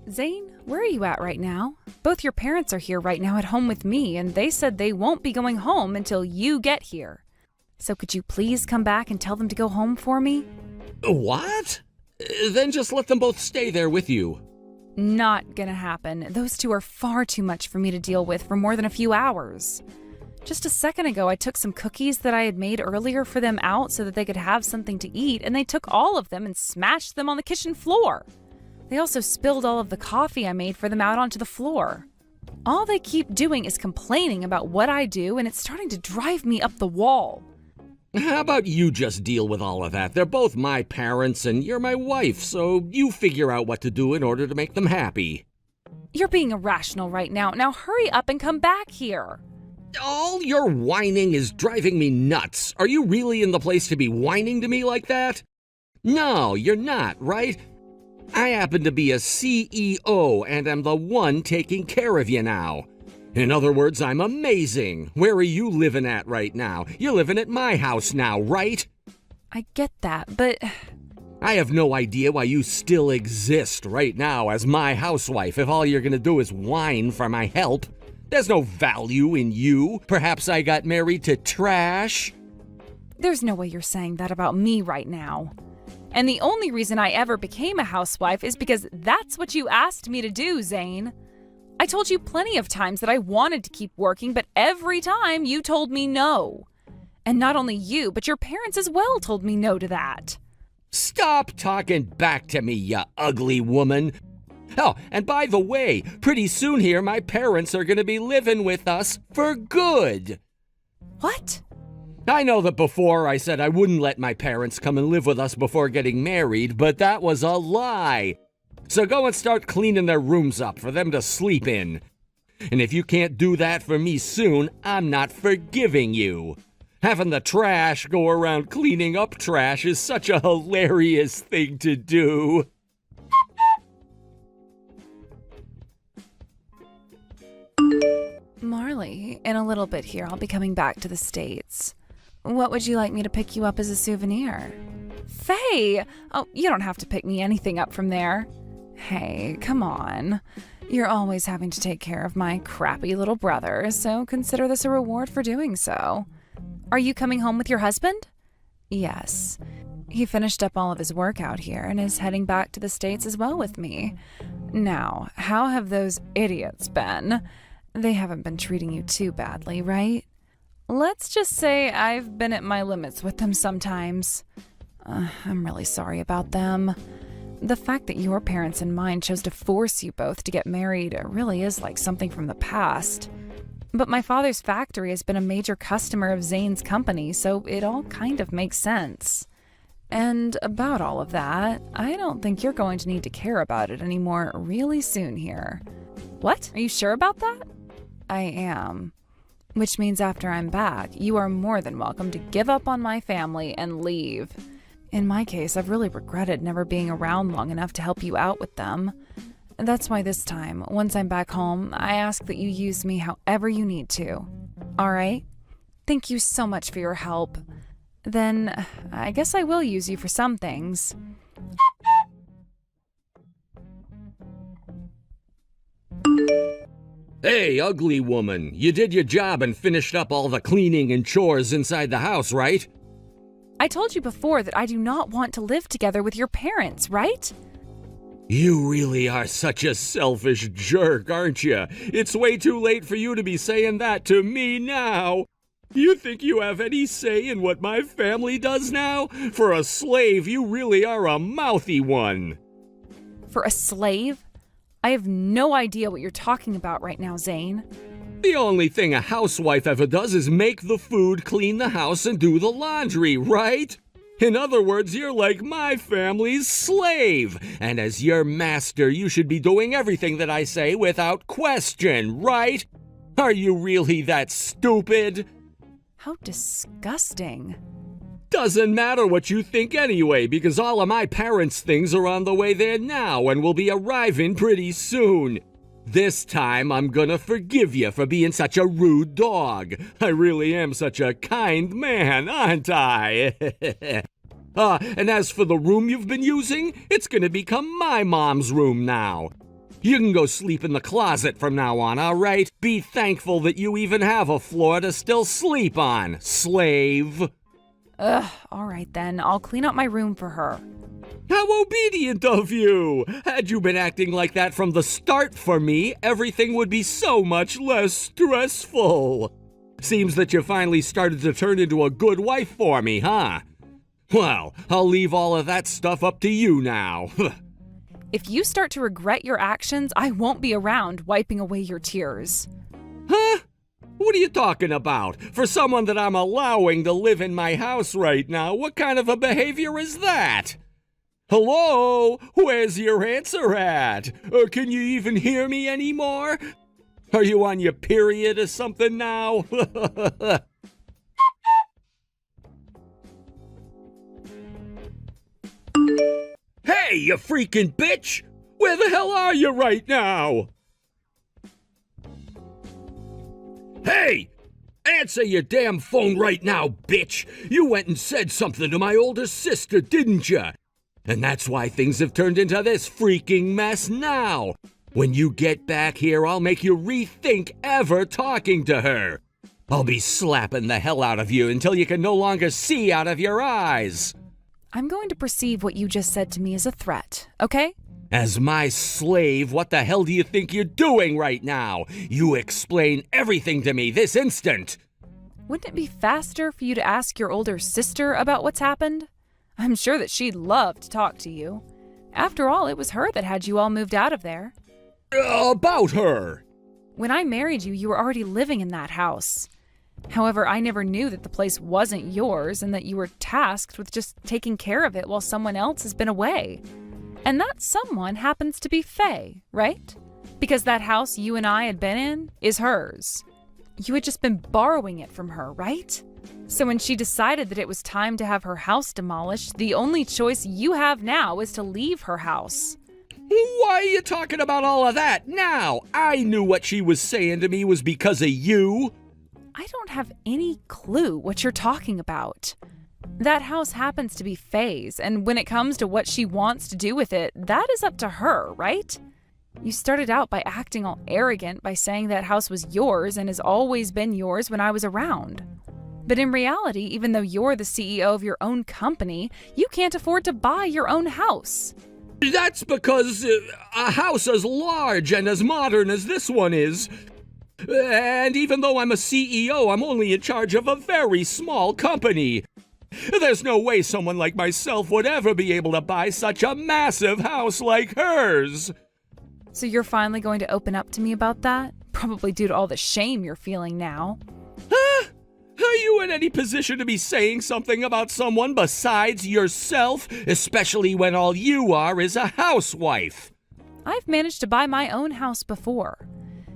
Zayn, where are you at right now? Both your parents are here right now at home with me, and they said they won't be going home until you get here. So could you please come back and tell them to go home for me? What? Then just let them both stay there with you. Not gonna happen. Those two are far too much for me to deal with for more than a few hours. Just a second ago, I took some cookies that I had made earlier for them out so that they could have something to eat, and they took all of them and smashed them on the kitchen floor. They also spilled all of the coffee I made for them out onto the floor. All they keep doing is complaining about what I do, and it's starting to drive me up the wall. How about you just deal with all of that? They're both my parents and you're my wife, so you figure out what to do in order to make them happy. You're being irrational right now. Now hurry up and come back here. All your whining is driving me nuts. Are you really in the place to be whining to me like that? No, you're not, right? I happen to be a CEO and am the one taking care of you now. In other words, I'm amazing. Where are you living at right now? You're living at my house now, right? I get that, but... I have no idea why you still exist right now as my housewife if all you're gonna do is whine for my help. There's no value in you. Perhaps I got married to trash? There's no way you're saying that about me right now. And the only reason I ever became a housewife is because that's what you asked me to do, Zayn. I told you plenty of times that I wanted to keep working, but every time you told me no. And not only you, but your parents as well told me no to that. Stop talking back to me, you ugly woman. Oh, and by the way, pretty soon here, my parents are going to be living with us for good. What? I know that before I said I wouldn't let my parents come and live with us before getting married, but that was a lie. So go and start cleaning their rooms up for them to sleep in. And if you can't do that for me soon, I'm not forgiving you. Having the trash go around cleaning up trash is such a hilarious thing to do. Marley, in a little bit here, I'll be coming back to the States. What would you like me to pick you up as a souvenir? Faye! Oh, you don't have to pick me anything up from there. Hey, come on. You're always having to take care of my crappy little brother, so consider this a reward for doing so. Are you coming home with your husband? Yes. He finished up all of his work out here and is heading back to the States as well with me. Now, how have those idiots been? They haven't been treating you too badly, right? Let's just say I've been at my limits with them sometimes. I'm really sorry about them. The fact that your parents and mine chose to force you both to get married really is like something from the past. But my father's factory has been a major customer of Zayn's company, so it all kind of makes sense. And about all of that, I don't think you're going to need to care about it anymore really soon here. What? Are you sure about that? I am. Which means after I'm back, you are more than welcome to give up on my family and leave. In my case, I've really regretted never being around long enough to help you out with them. That's why this time, once I'm back home, I ask that you use me however you need to. All right? Thank you so much for your help. Then, I guess I will use you for some things. Hey, ugly woman, you did your job and finished up all the cleaning and chores inside the house, right? I told you before that I do not want to live together with your parents, right? You really are such a selfish jerk, aren't you? It's way too late for you to be saying that to me now. You think you have any say in what my family does now? For a slave, you really are a mouthy one. For a slave? I have no idea what you're talking about right now, Zayn. The only thing a housewife ever does is make the food, clean the house, and do the laundry, right? In other words, you're like my family's slave. And as your master, you should be doing everything that I say without question, right? Are you really that stupid? How disgusting. Doesn't matter what you think anyway, because all of my parents' things are on the way there now and will be arriving pretty soon. This time, I'm gonna forgive you for being such a rude dog. I really am such a kind man, aren't I? And as for the room you've been using, it's gonna become my mom's room now. You can go sleep in the closet from now on, all right? Be thankful that you even have a floor to still sleep on, slave. Ugh, all right then. I'll clean up my room for her. How obedient of you! Had you been acting like that from the start for me, everything would be so much less stressful. Seems that you finally started to turn into a good wife for me, huh? Well, I'll leave all of that stuff up to you now. If you start to regret your actions, I won't be around wiping away your tears. Huh? What are you talking about? For someone that I'm allowing to live in my house right now, what kind of a behavior is that? Hello? Where's your answer at? Can you even hear me anymore? Are you on your period or something now? Hey, you freaking bitch! Where the hell are you right now? Hey! Answer your damn phone right now, bitch! You went and said something to my older sister, didn't you? And that's why things have turned into this freaking mess now. When you get back here, I'll make you rethink ever talking to her. I'll be slapping the hell out of you until you can no longer see out of your eyes. I'm going to perceive what you just said to me as a threat, okay? As my slave, what the hell do you think you're doing right now? You explain everything to me this instant. Wouldn't it be faster for you to ask your older sister about what's happened? I'm sure that she'd love to talk to you. After all, it was her that had you all moved out of there. About her? When I married you, you were already living in that house. However, I never knew that the place wasn't yours and that you were tasked with just taking care of it while someone else has been away. And that someone happens to be Faye, right? Because that house you and I had been in is hers. You had just been borrowing it from her, right? So when she decided that it was time to have her house demolished, the only choice you have now is to leave her house. Why are you talking about all of that now? I knew what she was saying to me was because of you. I don't have any clue what you're talking about. That house happens to be Faye's, and when it comes to what she wants to do with it, that is up to her, right? You started out by acting all arrogant by saying that house was yours and has always been yours when I was around. But in reality, even though you're the CEO of your own company, you can't afford to buy your own house. That's because a house as large and as modern as this one is. And even though I'm a CEO, I'm only in charge of a very small company. There's no way someone like myself would ever be able to buy such a massive house like hers. So you're finally going to open up to me about that? Probably due to all the shame you're feeling now. Huh? Are you in any position to be saying something about someone besides yourself, especially when all you are is a housewife? I've managed to buy my own house before.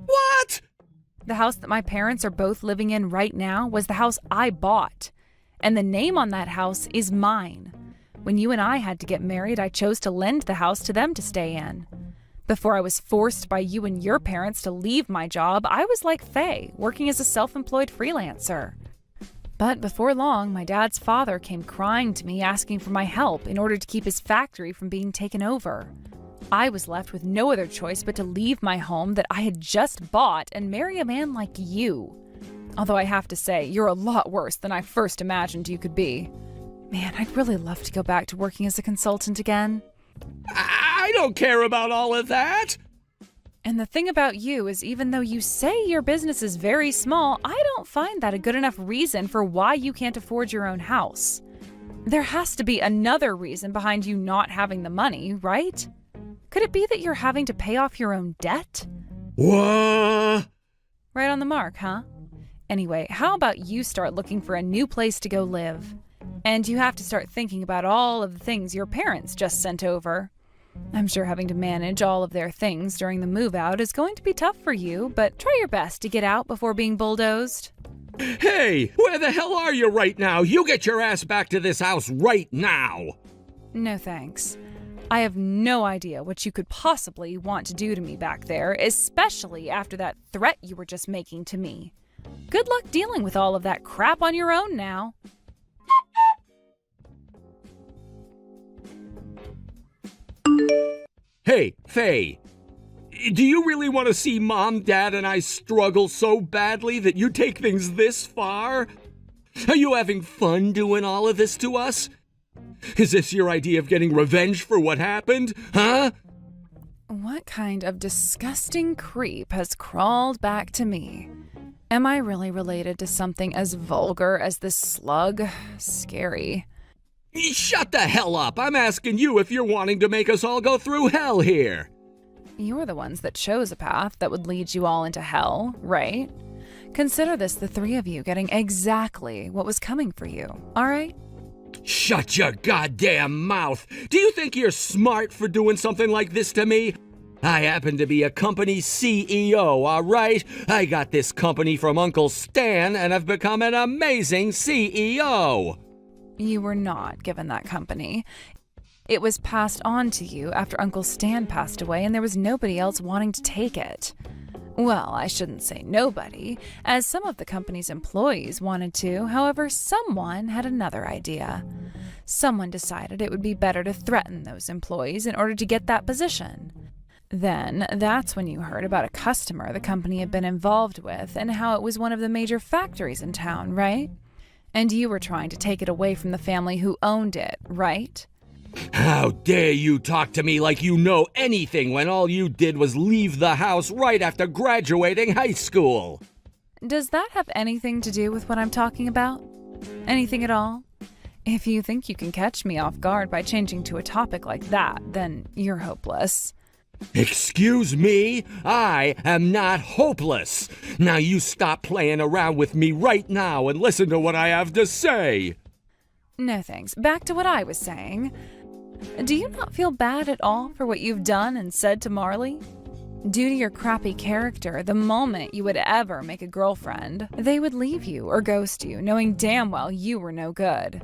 What? The house that my parents are both living in right now was the house I bought. And the name on that house is mine. When you and I had to get married, I chose to lend the house to them to stay in. Before I was forced by you and your parents to leave my job, I was like Faye, working as a self-employed freelancer. But before long, my dad's father came crying to me asking for my help in order to keep his factory from being taken over. I was left with no other choice but to leave my home that I had just bought and marry a man like you. Although I have to say, you're a lot worse than I first imagined you could be. Man, I'd really love to go back to working as a consultant again. I don't care about all of that. And the thing about you is even though you say your business is very small, I don't find that a good enough reason for why you can't afford your own house. There has to be another reason behind you not having the money, right? Could it be that you're having to pay off your own debt? What? Right on the mark, huh? Anyway, how about you start looking for a new place to go live? And you have to start thinking about all of the things your parents just sent over. I'm sure having to manage all of their things during the move out is going to be tough for you, but try your best to get out before being bulldozed. Hey, where the hell are you right now? You get your ass back to this house right now. No thanks. I have no idea what you could possibly want to do to me back there, especially after that threat you were just making to me. Good luck dealing with all of that crap on your own now. Hey, Faye, do you really want to see Mom, Dad, and I struggle so badly that you take things this far? Are you having fun doing all of this to us? Is this your idea of getting revenge for what happened, huh? What kind of disgusting creep has crawled back to me? Am I really related to something as vulgar as this slug? Scary. Shut the hell up! I'm asking you if you're wanting to make us all go through hell here. You're the ones that chose a path that would lead you all into hell, right? Consider this the three of you getting exactly what was coming for you, all right? Shut your goddamn mouth! Do you think you're smart for doing something like this to me? I happen to be a company CEO, all right? I got this company from Uncle Stan and have become an amazing CEO. You were not given that company. It was passed on to you after Uncle Stan passed away and there was nobody else wanting to take it. Well, I shouldn't say nobody, as some of the company's employees wanted to. However, someone had another idea. Someone decided it would be better to threaten those employees in order to get that position. Then, that's when you heard about a customer the company had been involved with and how it was one of the major factories in town, right? And you were trying to take it away from the family who owned it, right? How dare you talk to me like you know anything when all you did was leave the house right after graduating high school? Does that have anything to do with what I'm talking about? Anything at all? If you think you can catch me off guard by changing to a topic like that, then you're hopeless. Excuse me? I am not hopeless. Now you stop playing around with me right now and listen to what I have to say. No thanks. Back to what I was saying. Do you not feel bad at all for what you've done and said to Marley? Due to your crappy character, the moment you would ever make a girlfriend, they would leave you or ghost you, knowing damn well you were no good.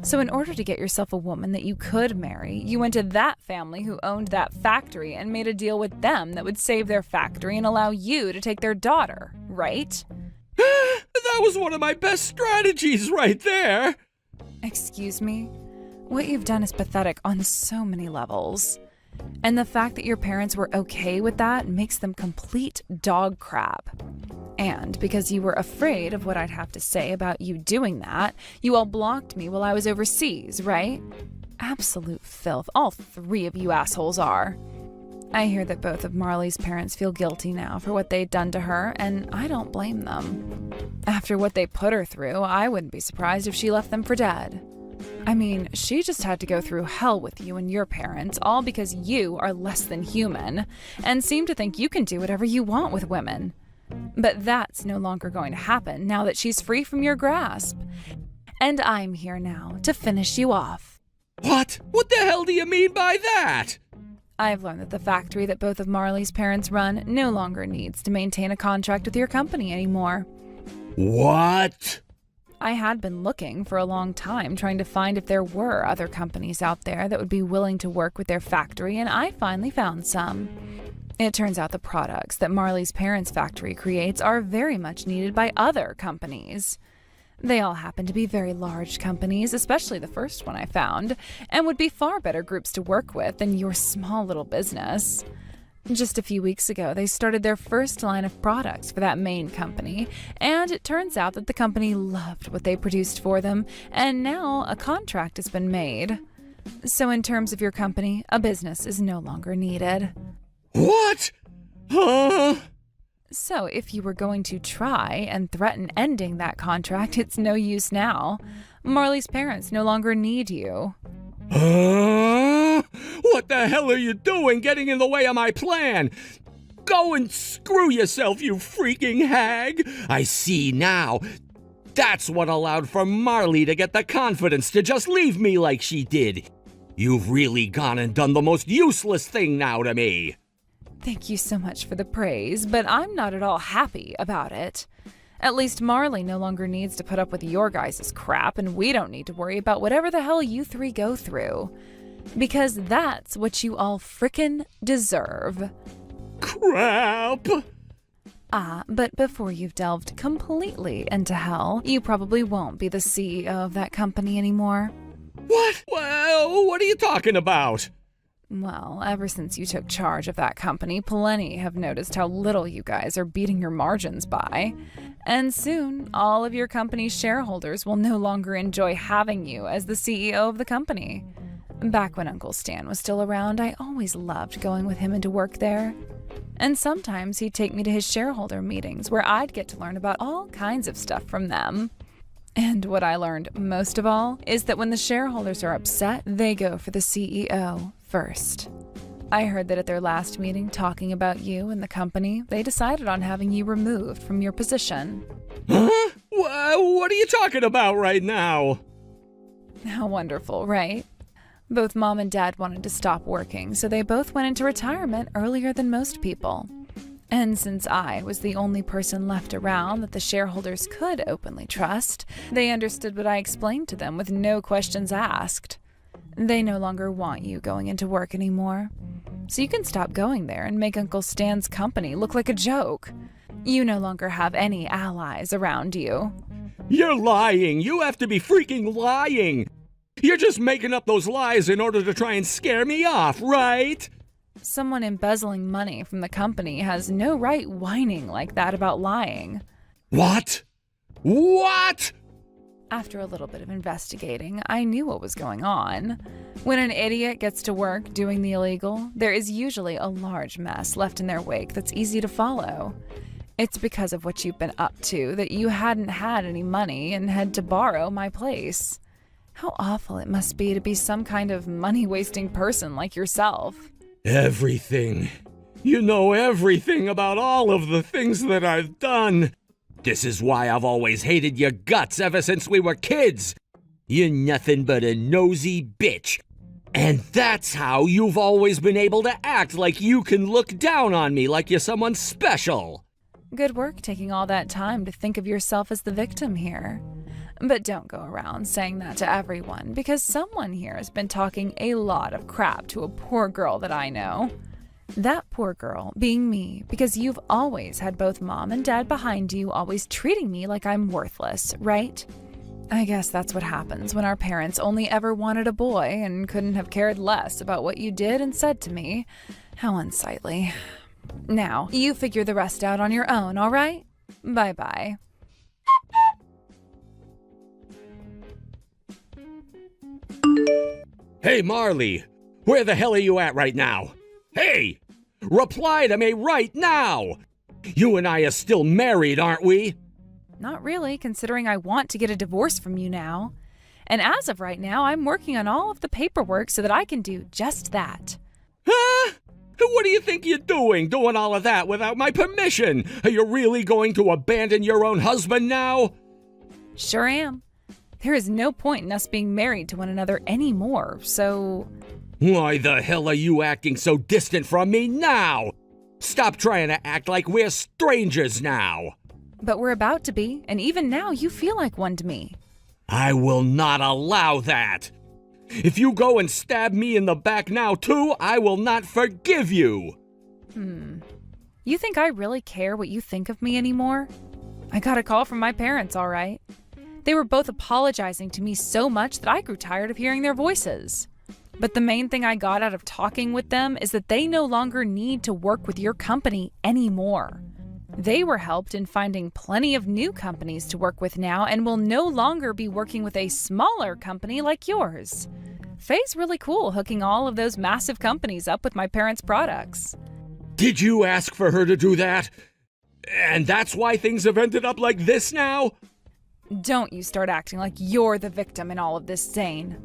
So in order to get yourself a woman that you could marry, you went to that family who owned that factory and made a deal with them that would save their factory and allow you to take their daughter, right? That was one of my best strategies right there. Excuse me? What you've done is pathetic on so many levels. And the fact that your parents were okay with that makes them complete dog crap. And because you were afraid of what I'd have to say about you doing that, you all blocked me while I was overseas, right? Absolute filth, all three of you assholes are. I hear that both of Marley's parents feel guilty now for what they'd done to her, and I don't blame them. After what they put her through, I wouldn't be surprised if she left them for dead. I mean, she just had to go through hell with you and your parents, all because you are less than human, and seem to think you can do whatever you want with women. But that's no longer going to happen now that she's free from your grasp. And I'm here now to finish you off. What? What the hell do you mean by that? I've learned that the factory that both of Marley's parents run no longer needs to maintain a contract with your company anymore. What? I had been looking for a long time, trying to find if there were other companies out there that would be willing to work with their factory, and I finally found some. It turns out the products that Marley's parents' factory creates are very much needed by other companies. They all happen to be very large companies, especially the first one I found, and would be far better groups to work with than your small little business. Just a few weeks ago, they started their first line of products for that main company, and it turns out that the company loved what they produced for them, and now a contract has been made. So in terms of your company, a business is no longer needed. What? Huh? So if you were going to try and threaten ending that contract, it's no use now. Marley's parents no longer need you. What the hell are you doing getting in the way of my plan? Go and screw yourself, you freaking hag! I see now. That's what allowed for Marley to get the confidence to just leave me like she did. You've really gone and done the most useless thing now to me. Thank you so much for the praise, but I'm not at all happy about it. At least Marley no longer needs to put up with your guys' crap, and we don't need to worry about whatever the hell you three go through. Because that's what you all frickin' deserve. Crap! But before you've delved completely into hell, you probably won't be the CEO of that company anymore. What? Well, what are you talking about? Well, ever since you took charge of that company, plenty have noticed how little you guys are beating your margins by. And soon, all of your company's shareholders will no longer enjoy having you as the CEO of the company. Back when Uncle Stan was still around, I always loved going with him into work there. And sometimes he'd take me to his shareholder meetings where I'd get to learn about all kinds of stuff from them. And what I learned most of all is that when the shareholders are upset, they go for the CEO first. I heard that at their last meeting talking about you and the company, they decided on having you removed from your position. Huh? What are you talking about right now? How wonderful, right? Both Mom and Dad wanted to stop working, so they both went into retirement earlier than most people. And since I was the only person left around that the shareholders could openly trust, they understood what I explained to them with no questions asked. They no longer want you going into work anymore. So you can stop going there and make Uncle Stan's company look like a joke. You no longer have any allies around you. You're lying! You have to be freaking lying! You're just making up those lies in order to try and scare me off, right? Someone embezzling money from the company has no right whining like that about lying. What? What? After a little bit of investigating, I knew what was going on. When an idiot gets to work doing the illegal, there is usually a large mess left in their wake that's easy to follow. It's because of what you've been up to that you hadn't had any money and had to borrow my place. How awful it must be to be some kind of money-wasting person like yourself. Everything. You know everything about all of the things that I've done. This is why I've always hated your guts ever since we were kids. You're nothing but a nosy bitch. And that's how you've always been able to act like you can look down on me like you're someone special. Good work taking all that time to think of yourself as the victim here. But don't go around saying that to everyone, because someone here has been talking a lot of crap to a poor girl that I know. That poor girl being me, because you've always had both Mom and Dad behind you, always treating me like I'm worthless, right? I guess that's what happens when our parents only ever wanted a boy and couldn't have cared less about what you did and said to me. How unsightly. Now, you figure the rest out on your own, all right? Bye-bye. Hey, Marley, where the hell are you at right now? Hey, reply to me right now! You and I are still married, aren't we? Not really, considering I want to get a divorce from you now. And as of right now, I'm working on all of the paperwork so that I can do just that. Huh? What do you think you're doing all of that without my permission? Are you really going to abandon your own husband now? Sure am. There is no point in us being married to one another anymore, so... Why the hell are you acting so distant from me now? Stop trying to act like we're strangers now. But we're about to be, and even now you feel like one to me. I will not allow that. If you go and stab me in the back now too, I will not forgive you. You think I really care what you think of me anymore? I got a call from my parents, all right. They were both apologizing to me so much that I grew tired of hearing their voices. But the main thing I got out of talking with them is that they no longer need to work with your company anymore. They were helped in finding plenty of new companies to work with now and will no longer be working with a smaller company like yours. Faye's really cool hooking all of those massive companies up with my parents' products. Did you ask for her to do that? And that's why things have ended up like this now? Don't you start acting like you're the victim in all of this, Zayn.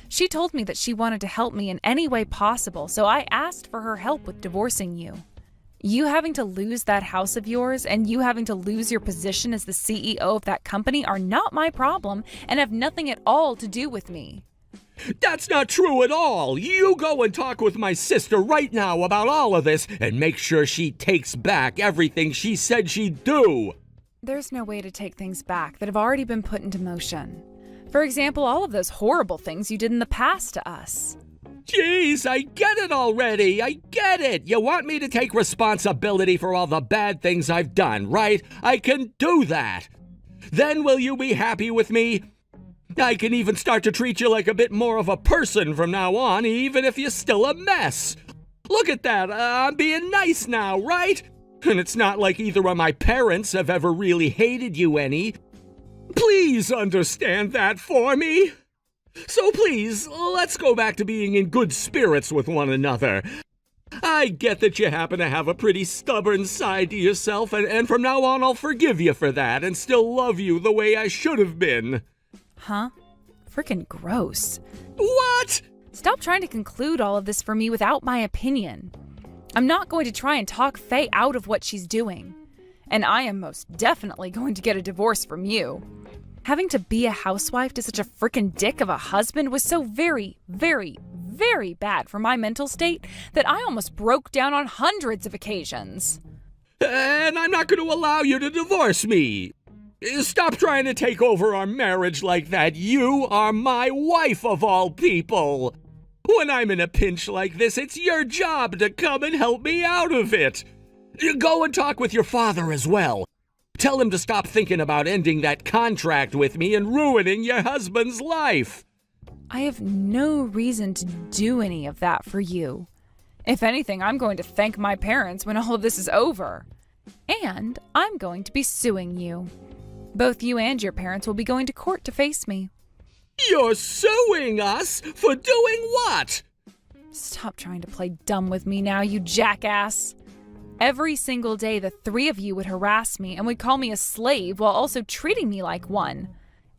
She told me that she wanted to help me in any way possible, so I asked for her help with divorcing you. You having to lose that house of yours and you having to lose your position as the CEO of that company are not my problem and have nothing at all to do with me. That's not true at all. You go and talk with my sister right now about all of this and make sure she takes back everything she said she'd do. There's no way to take things back that have already been put into motion. For example, all of those horrible things you did in the past to us. Jeez, I get it already. I get it. You want me to take responsibility for all the bad things I've done, right? I can do that. Then will you be happy with me? I can even start to treat you like a bit more of a person from now on, even if you're still a mess. Look at that, I'm being nice now, right? And it's not like either of my parents have ever really hated you any. Please understand that for me. So please, let's go back to being in good spirits with one another. I get that you happen to have a pretty stubborn side to yourself, and from now on I'll forgive you for that and still love you the way I should have been. Huh? Frickin' gross. What? Stop trying to conclude all of this for me without my opinion. I'm not going to try and talk Faye out of what she's doing. And I am most definitely going to get a divorce from you. Having to be a housewife to such a frickin' dick of a husband was so very, very, very bad for my mental state that I almost broke down on hundreds of occasions. And I'm not going to allow you to divorce me. Stop trying to take over our marriage like that. You are my wife of all people. When I'm in a pinch like this, it's your job to come and help me out of it. Go and talk with your father as well. Tell him to stop thinking about ending that contract with me and ruining your husband's life. I have no reason to do any of that for you. If anything, I'm going to thank my parents when all of this is over. And I'm going to be suing you. Both you and your parents will be going to court to face me. You're suing us for doing what? Stop trying to play dumb with me now, you jackass. Every single day, the three of you would harass me and would call me a slave while also treating me like one.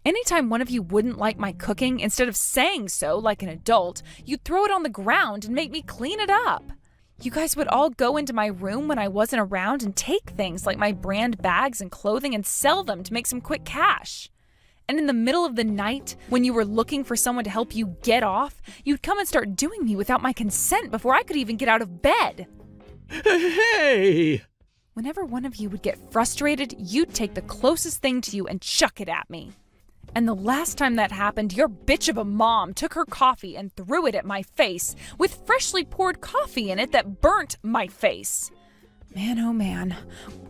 Anytime one of you wouldn't like my cooking, instead of saying so like an adult, you'd throw it on the ground and make me clean it up. You guys would all go into my room when I wasn't around and take things like my brand bags and clothing and sell them to make some quick cash. And in the middle of the night, when you were looking for someone to help you get off, you'd come and start doing me without my consent before I could even get out of bed. Hey! Whenever one of you would get frustrated, you'd take the closest thing to you and chuck it at me. And the last time that happened, your bitch of a mom took her coffee and threw it at my face with freshly poured coffee in it that burnt my face. Man, oh man.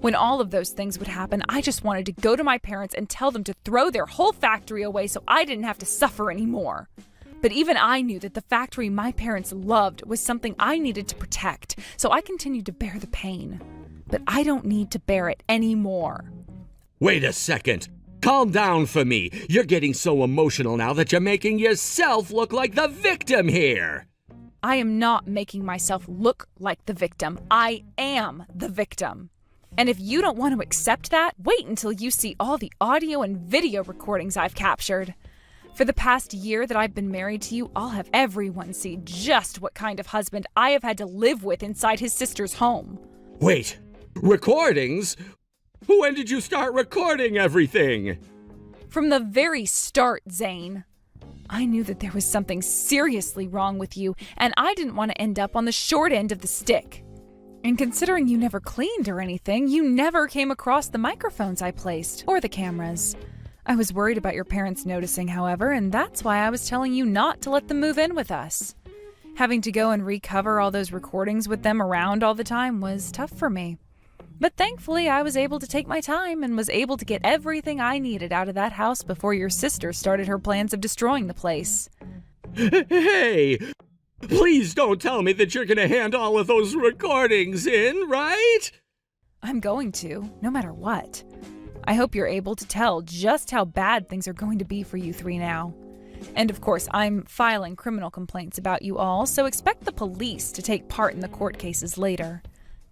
When all of those things would happen, I just wanted to go to my parents and tell them to throw their whole factory away so I didn't have to suffer anymore. But even I knew that the factory my parents loved was something I needed to protect, so I continued to bear the pain. But I don't need to bear it anymore. Wait a second. Calm down for me. You're getting so emotional now that you're making yourself look like the victim here. I am not making myself look like the victim. I am the victim. And if you don't want to accept that, wait until you see all the audio and video recordings I've captured. For the past year that I've been married to you, I'll have everyone see just what kind of husband I have had to live with inside his sister's home. Wait, recordings? When did you start recording everything? From the very start, Zayn. I knew that there was something seriously wrong with you, and I didn't want to end up on the short end of the stick. And considering you never cleaned or anything, you never came across the microphones I placed, or the cameras. I was worried about your parents noticing, however, and that's why I was telling you not to let them move in with us. Having to go and recover all those recordings with them around all the time was tough for me. But thankfully, I was able to take my time and was able to get everything I needed out of that house before your sister started her plans of destroying the place. Hey! Please don't tell me that you're going to hand all of those recordings in, right? I'm going to, no matter what. I hope you're able to tell just how bad things are going to be for you three now. And of course, I'm filing criminal complaints about you all, so expect the police to take part in the court cases later.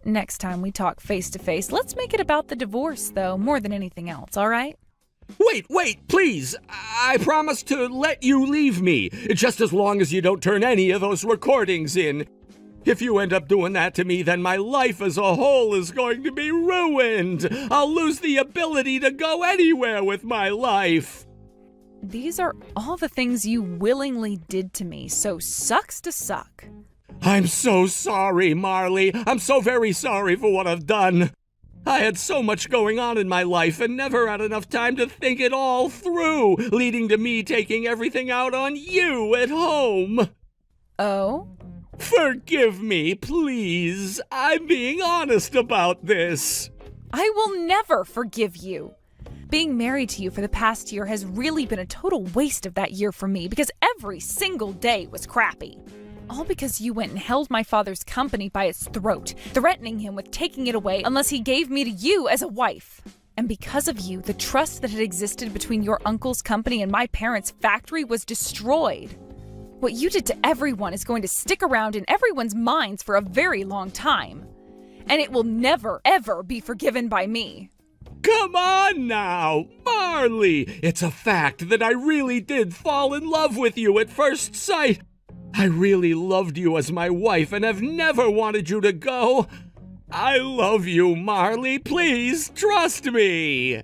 Next time we talk face to face, let's make it about the divorce, though, more than anything else, all right? Wait, please. I promise to let you leave me, just as long as you don't turn any of those recordings in. If you end up doing that to me, then my life as a whole is going to be ruined. I'll lose the ability to go anywhere with my life. These are all the things you willingly did to me, so sucks to suck. I'm so sorry, Marley. I'm so very sorry for what I've done. I had so much going on in my life and never had enough time to think it all through, leading to me taking everything out on you at home. Oh? Forgive me, please. I'm being honest about this. I will never forgive you. being married to you for the past year has really been a total waste of that year for me because every single day was crappy. All because you went and held my father's company by its throat, threatening him with taking it away unless he gave me to you as a wife. And because of you, the trust that had existed between your uncle's company and my parents' factory was destroyed. What you did to everyone is going to stick around in everyone's minds for a very long time. And it will never, ever be forgiven by me. Come on now, Marley! It's a fact that I really did fall in love with you at first sight. I really loved you as my wife and have never wanted you to go. I love you, Marley. Please trust me.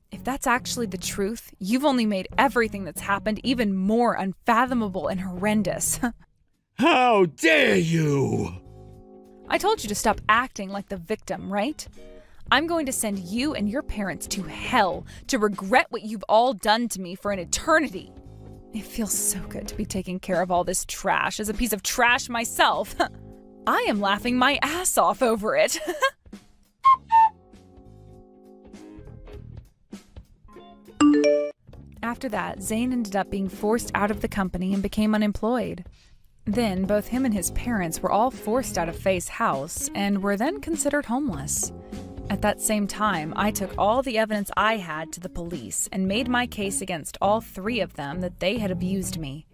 If that's actually the truth, you've only made everything that's happened even more unfathomable and horrendous. How dare you! I told you to stop acting like the victim, right? I'm going to send you and your parents to hell to regret what you've all done to me for an eternity. It feels so good to be taking care of all this trash as a piece of trash myself. I am laughing my ass off over it. After that, Zayn ended up being forced out of the company and became unemployed. Then, both him and his parents were all forced out of Faye's house and were then considered homeless. At that same time, I took all the evidence I had to the police and made my case against all three of them that they had abused me.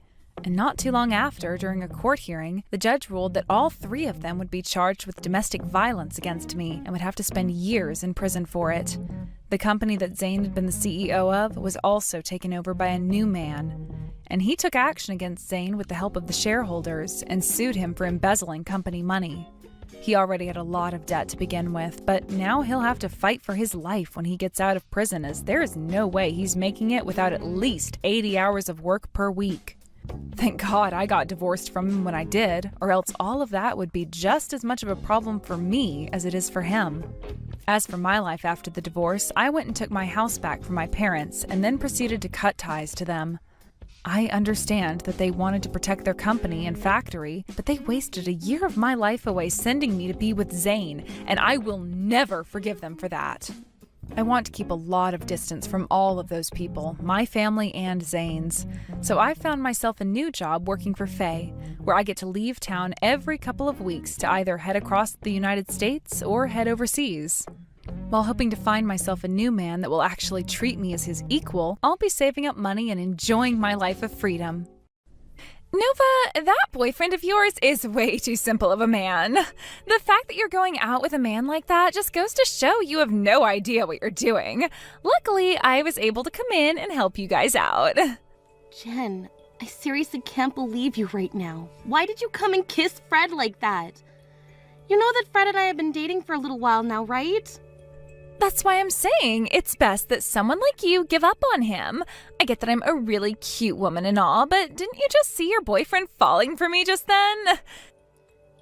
And not too long after, during a court hearing, the judge ruled that all three of them would be charged with domestic violence against me and would have to spend years in prison for it. The company that Zayn had been the CEO of was also taken over by a new man. And he took action against Zayn with the help of the shareholders and sued him for embezzling company money. He already had a lot of debt to begin with, but now he'll have to fight for his life when he gets out of prison, as there is no way he's making it without at least 80 hours of work per week. Thank God I got divorced from him when I did, or else all of that would be just as much of a problem for me as it is for him. As for my life after the divorce, I went and took my house back from my parents and then proceeded to cut ties to them. I understand that they wanted to protect their company and factory, but they wasted a year of my life away sending me to be with Zayn, and I will never forgive them for that. I want to keep a lot of distance from all of those people, my family and Zayn's. So I found myself a new job working for Faye, where I get to leave town every couple of weeks to either head across the United States or head overseas. While hoping to find myself a new man that will actually treat me as his equal, I'll be saving up money and enjoying my life of freedom. Nova, that boyfriend of yours is way too simple of a man. The fact that you're going out with a man like that just goes to show you have no idea what you're doing. Luckily, I was able to come in and help you guys out. Jen, I seriously can't believe you right now. Why did you come and kiss Fred like that? You know that Fred and I have been dating for a little while now, right? That's why I'm saying it's best that someone like you give up on him. I get that I'm a really cute woman and all, but didn't you just see your boyfriend falling for me just then?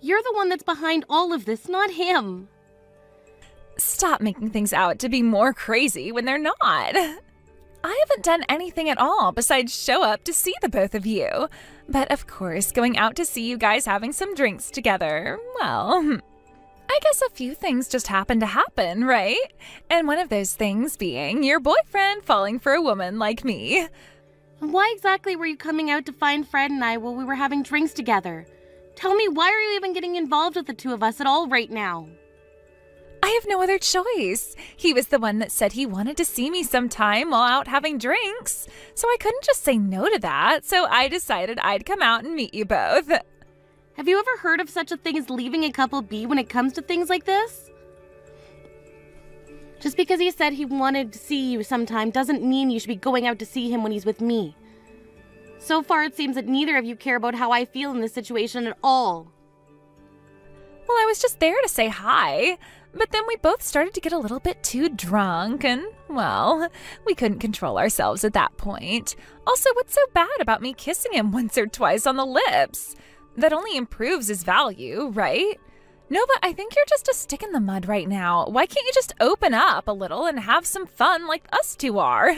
You're the one that's behind all of this, not him. Stop making things out to be more crazy when they're not. I haven't done anything at all besides show up to see the both of you. But of course, going out to see you guys having some drinks together, well, I guess a few things just happened to happen, right? And one of those things being your boyfriend falling for a woman like me. Why exactly were you coming out to find Fred and I while we were having drinks together? Tell me, why are you even getting involved with the two of us at all right now? I have no other choice. He was the one that said he wanted to see me sometime while out having drinks. So I couldn't just say no to that, so I decided I'd come out and meet you both. Have you ever heard of such a thing as leaving a couple be when it comes to things like this? Just because he said he wanted to see you sometime doesn't mean you should be going out to see him when he's with me. So far, it seems that neither of you care about how I feel in this situation at all. Well, I was just there to say hi, but then we both started to get a little bit too drunk and, well, we couldn't control ourselves at that point. Also, what's so bad about me kissing him once or twice on the lips? That only improves his value, right? Nova, I think you're just a stick in the mud right now. Why can't you just open up a little and have some fun like us two are?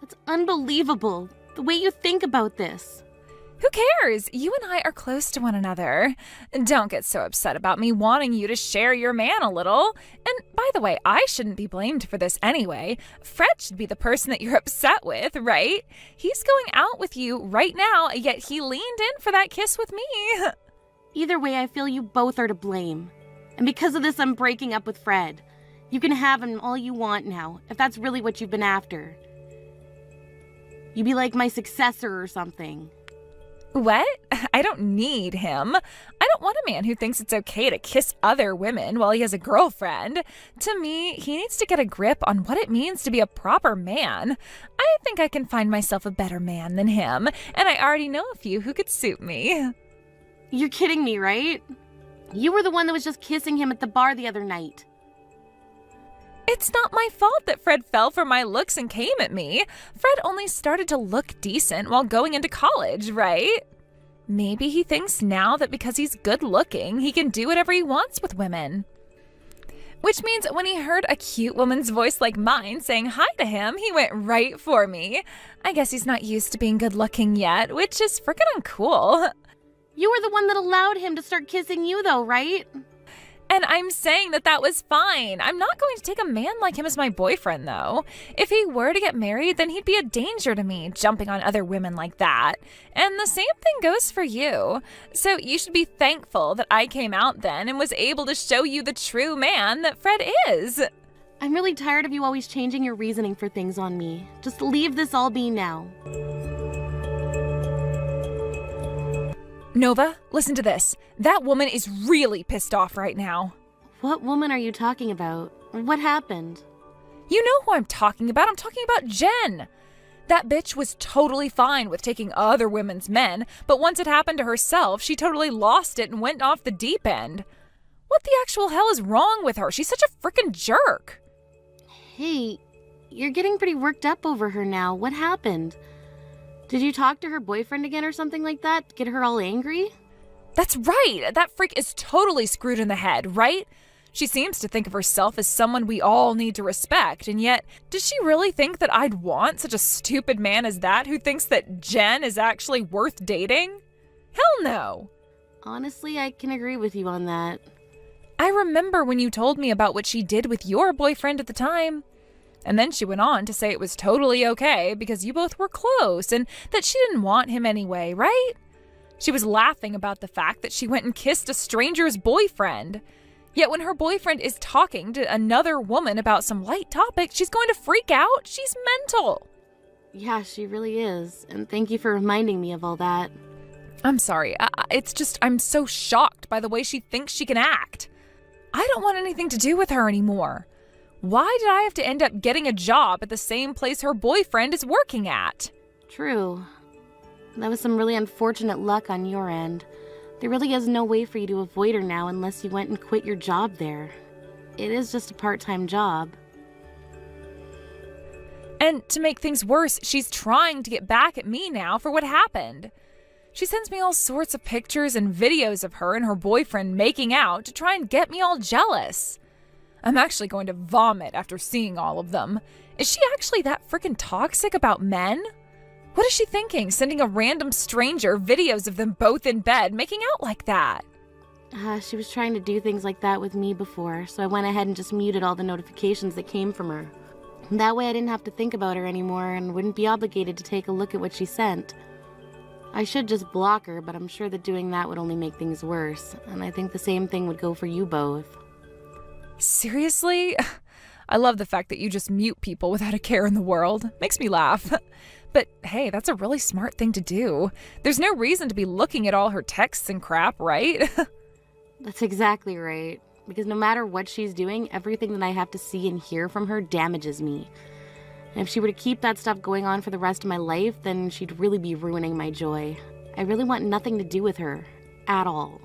That's unbelievable, the way you think about this. Who cares? You and I are close to one another. Don't get so upset about me wanting you to share your man a little. And by the way, I shouldn't be blamed for this anyway. Fred should be the person that you're upset with, right? He's going out with you right now, yet he leaned in for that kiss with me. Either way, I feel you both are to blame. And because of this, I'm breaking up with Fred. You can have him all you want now, if that's really what you've been after. You'd be like my successor or something. What? I don't need him. I don't want a man who thinks it's okay to kiss other women while he has a girlfriend. To me, he needs to get a grip on what it means to be a proper man. I think I can find myself a better man than him, and I already know a few who could suit me. You're kidding me, right? You were the one that was just kissing him at the bar the other night. It's not my fault that Fred fell for my looks and came at me. Fred only started to look decent while going into college, right? Maybe he thinks now that because he's good looking, he can do whatever he wants with women. Which means when he heard a cute woman's voice like mine saying hi to him, he went right for me. I guess he's not used to being good looking yet, which is freaking uncool. You were the one that allowed him to start kissing you though, right? And I'm saying that that was fine. I'm not going to take a man like him as my boyfriend, though. If he were to get married, then he'd be a danger to me, jumping on other women like that. And the same thing goes for you. So you should be thankful that I came out then and was able to show you the true man that Fred is. I'm really tired of you always changing your reasoning for things on me. Just leave this all be now. Nova, listen to this. That woman is really pissed off right now. What woman are you talking about? What happened? You know who I'm talking about. I'm talking about Jen. That bitch was totally fine with taking other women's men, but once it happened to herself, she totally lost it and went off the deep end. What the actual hell is wrong with her? She's such a frickin' jerk. Hey, you're getting pretty worked up over her now. What happened? Did you talk to her boyfriend again or something like that? Get her all angry? That's right. That freak is totally screwed in the head, right? She seems to think of herself as someone we all need to respect, and yet, does she really think that I'd want such a stupid man as that who thinks that Jen is actually worth dating? Hell no. Honestly, I can agree with you on that. I remember when you told me about what she did with your boyfriend at the time. And then she went on to say it was totally okay because you both were close and that she didn't want him anyway, right? She was laughing about the fact that she went and kissed a stranger's boyfriend. Yet when her boyfriend is talking to another woman about some light topic, she's going to freak out. She's mental. Yeah, she really is. And thank you for reminding me of all that. I'm sorry. It's just I'm so shocked by the way she thinks she can act. I don't want anything to do with her anymore. Why did I have to end up getting a job at the same place her boyfriend is working at? True. That was some really unfortunate luck on your end. There really is no way for you to avoid her now unless you went and quit your job there. It is just a part-time job. And to make things worse, she's trying to get back at me now for what happened. She sends me all sorts of pictures and videos of her and her boyfriend making out to try and get me all jealous. I'm actually going to vomit after seeing all of them. Is she actually that freaking toxic about men? What is she thinking, sending a random stranger videos of them both in bed making out like that? She was trying to do things like that with me before, so I went ahead and just muted all the notifications that came from her. That way I didn't have to think about her anymore and wouldn't be obligated to take a look at what she sent. I should just block her, but I'm sure that doing that would only make things worse, and I think the same thing would go for you both. Seriously? I love the fact that you just mute people without a care in the world. Makes me laugh. But hey, that's a really smart thing to do. There's no reason to be looking at all her texts and crap, right? That's exactly right. Because no matter what she's doing, everything that I have to see and hear from her damages me. And if she were to keep that stuff going on for the rest of my life, then she'd really be ruining my joy. I really want nothing to do with her. At all.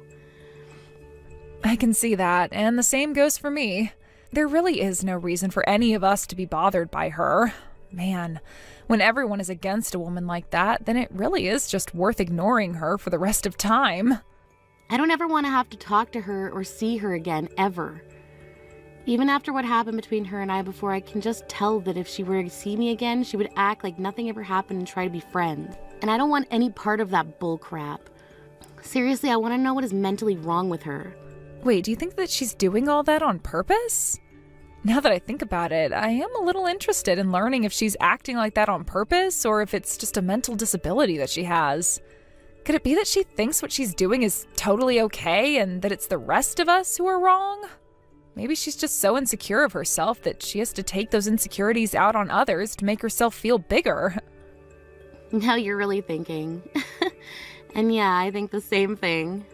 I can see that, and the same goes for me. There really is no reason for any of us to be bothered by her. Man, when everyone is against a woman like that, then it really is just worth ignoring her for the rest of time. I don't ever want to have to talk to her or see her again, ever. Even after what happened between her and I before, I can just tell that if she were to see me again, she would act like nothing ever happened and try to be friends. and I don't want any part of that bull crap. Seriously, I want to know what is mentally wrong with her. Wait, do you think that she's doing all that on purpose? Now that I think about it, I am a little interested in learning if she's acting like that on purpose or if it's just a mental disability that she has. Could it be that she thinks what she's doing is totally okay and that it's the rest of us who are wrong? Maybe she's just so insecure of herself that she has to take those insecurities out on others to make herself feel bigger. Now you're really thinking. And yeah, I think the same thing.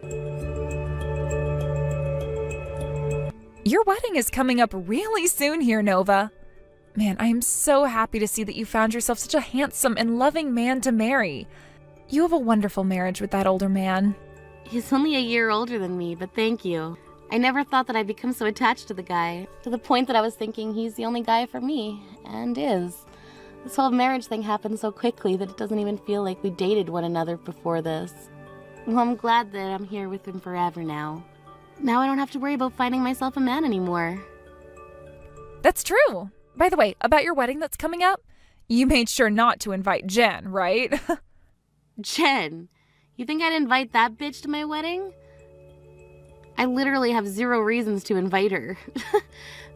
Your wedding is coming up really soon here, Nova. Man, I am so happy to see that you found yourself such a handsome and loving man to marry. You have a wonderful marriage with that older man. He's only a year older than me, but thank you. I never thought that I'd become so attached to the guy, to the point that I was thinking he's the only guy for me, and is. This whole marriage thing happened so quickly that it doesn't even feel like we dated one another before this. Well, I'm glad that I'm here with him forever now. Now I don't have to worry about finding myself a man anymore. That's true. By the way, about your wedding that's coming up, you made sure not to invite Jen, right? Jen, you think I'd invite that bitch to my wedding? I literally have 0 reasons to invite her.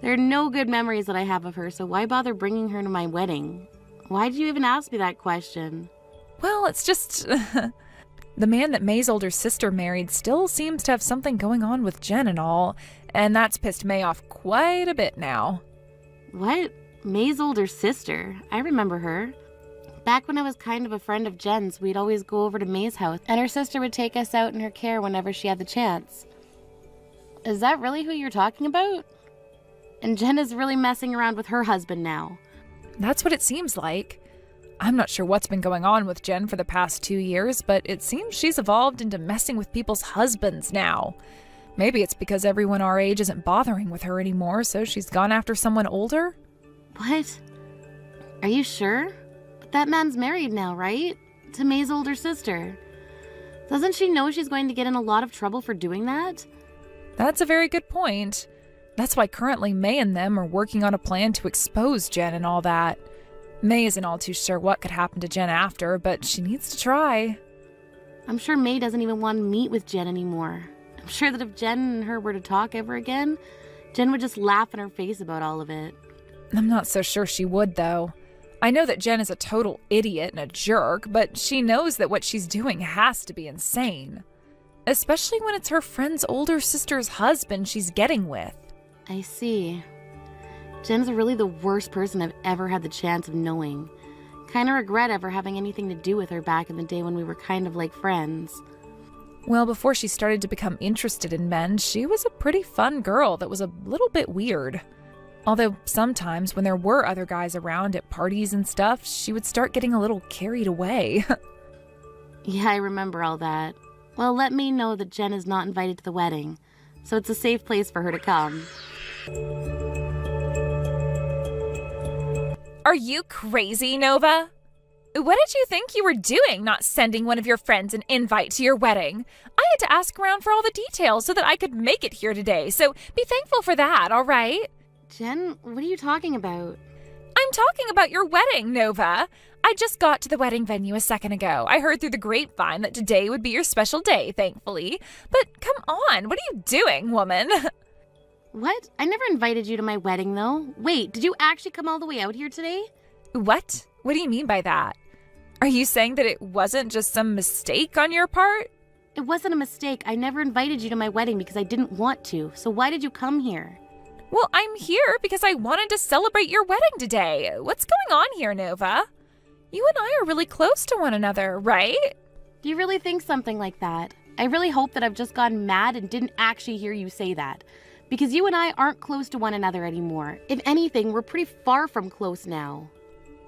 There are no good memories that I have of her, so why bother bringing her to my wedding? Why did you even ask me that question? Well, it's just... The man that May's older sister married still seems to have something going on with Jen and all, and that's pissed May off quite a bit now. What? May's older sister? I remember her. Back when I was kind of a friend of Jen's, we'd always go over to May's house, and her sister would take us out in her care whenever she had the chance. Is that really who you're talking about? And Jen is really messing around with her husband now. That's what it seems like. I'm not sure what's been going on with Jen for the past 2 years, but it seems she's evolved into messing with people's husbands now. Maybe it's because everyone our age isn't bothering with her anymore, so she's gone after someone older? What? Are you sure? But that man's married now, right? To May's older sister. Doesn't she know she's going to get in a lot of trouble for doing that? That's a very good point. That's why currently May and them are working on a plan to expose Jen and all that. May isn't all too sure what could happen to Jen after, but she needs to try. I'm sure May doesn't even want to meet with Jen anymore. I'm sure that if Jen and her were to talk ever again, Jen would just laugh in her face about all of it. I'm not so sure she would, though. I know that Jen is a total idiot and a jerk, but she knows that what she's doing has to be insane. Especially when it's her friend's older sister's husband she's getting with. I see. Jen's really the worst person I've ever had the chance of knowing. Kinda regret ever having anything to do with her back in the day when we were kind of like friends. Well, before she started to become interested in men, she was a pretty fun girl that was a little bit weird. Although sometimes when there were other guys around at parties and stuff, she would start getting a little carried away. Yeah, I remember all that. Well, let me know that Jen is not invited to the wedding, so it's a safe place for her to come. Are you crazy, Nova? What did you think you were doing, not sending one of your friends an invite to your wedding? I had to ask around for all the details so that I could make it here today, so be thankful for that, all right? Jen, what are you talking about? I'm talking about your wedding, Nova. I just got to the wedding venue a second ago. I heard through the grapevine that today would be your special day, thankfully. But come on, what are you doing, woman? What? I never invited you to my wedding, though. Wait, did you actually come all the way out here today? What? What do you mean by that? Are you saying that it wasn't just some mistake on your part? It wasn't a mistake. I never invited you to my wedding because I didn't want to. So why did you come here? Well, I'm here because I wanted to celebrate your wedding today. What's going on here, Nova? You and I are really close to one another, right? Do you really think something like that? I really hope that I've just gotten mad and didn't actually hear you say that. Because you and I aren't close to one another anymore. If anything, we're pretty far from close now.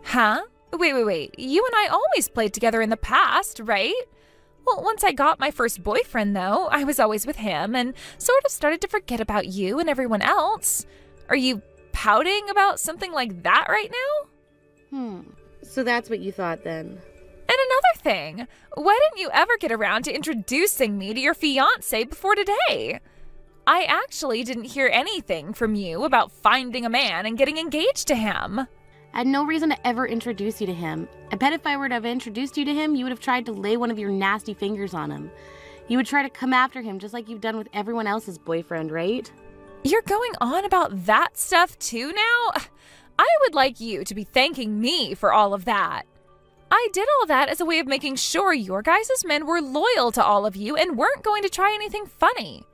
Huh? Wait. You and I always played together in the past, right? Well, once I got my first boyfriend, though, I was always with him and sort of started to forget about you and everyone else. Are you pouting about something like that right now? So that's what you thought then. And another thing, why didn't you ever get around to introducing me to your fiancé before today? I actually didn't hear anything from you about finding a man and getting engaged to him. I had no reason to ever introduce you to him. I bet if I were to have introduced you to him, you would have tried to lay one of your nasty fingers on him. You would try to come after him just like you've done with everyone else's boyfriend, right? You're going on about that stuff too now? I would like you to be thanking me for all of that. I did all that as a way of making sure your guys' men were loyal to all of you and weren't going to try anything funny.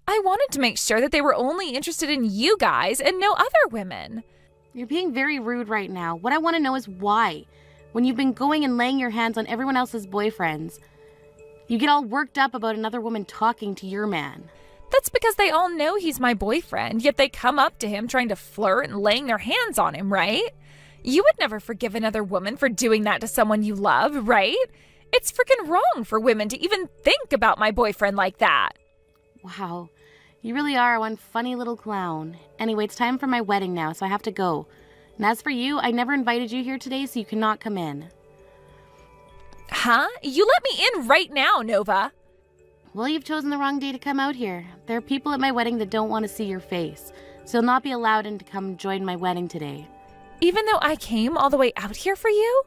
I wanted to make sure that they were only interested in you guys and no other women. You're being very rude right now. What I want to know is why. When you've been going and laying your hands on everyone else's boyfriends, you get all worked up about another woman talking to your man. That's because they all know he's my boyfriend, yet they come up to him trying to flirt and laying their hands on him, right? You would never forgive another woman for doing that to someone you love, right? It's freaking wrong for women to even think about my boyfriend like that. Wow, you really are one funny little clown. Anyway, it's time for my wedding now, so I have to go. And as for you, I never invited you here today, so you cannot come in. Huh? You let me in right now, Nova. Well, you've chosen the wrong day to come out here. There are people at my wedding that don't want to see your face, so you'll not be allowed in to come join my wedding today. Even though I came all the way out here for you?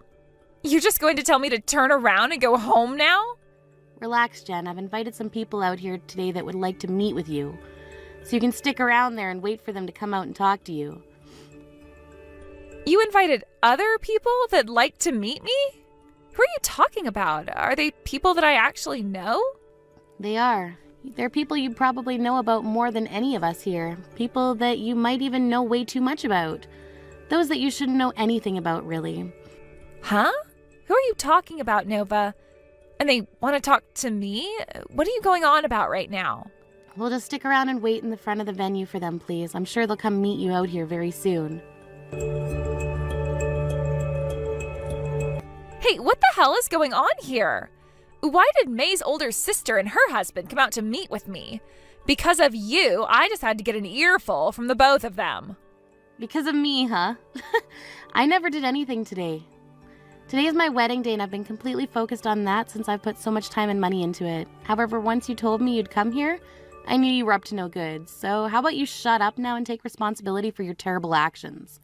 You're just going to tell me to turn around and go home now? Relax, Jen. I've invited some people out here today that would like to meet with you, so you can stick around there and wait for them to come out and talk to you. You invited other people that like to meet me? Who are you talking about? Are they people that I actually know? They are. They're people you probably know about more than any of us here. People that you might even know way too much about. Those that you shouldn't know anything about, really. Huh? Who are you talking about, Nova? And they want to talk to me? What are you going on about right now? We'll just stick around and wait in the front of the venue for them, please. I'm sure they'll come meet you out here very soon. Hey, what the hell is going on here? Why did May's older sister and her husband come out to meet with me? Because of you, I just had to get an earful from the both of them. Because of me, huh? I never did anything today. Today is my wedding day and I've been completely focused on that since I've put so much time and money into it. However, once you told me you'd come here, I knew you were up to no good. So how about you shut up now and take responsibility for your terrible actions?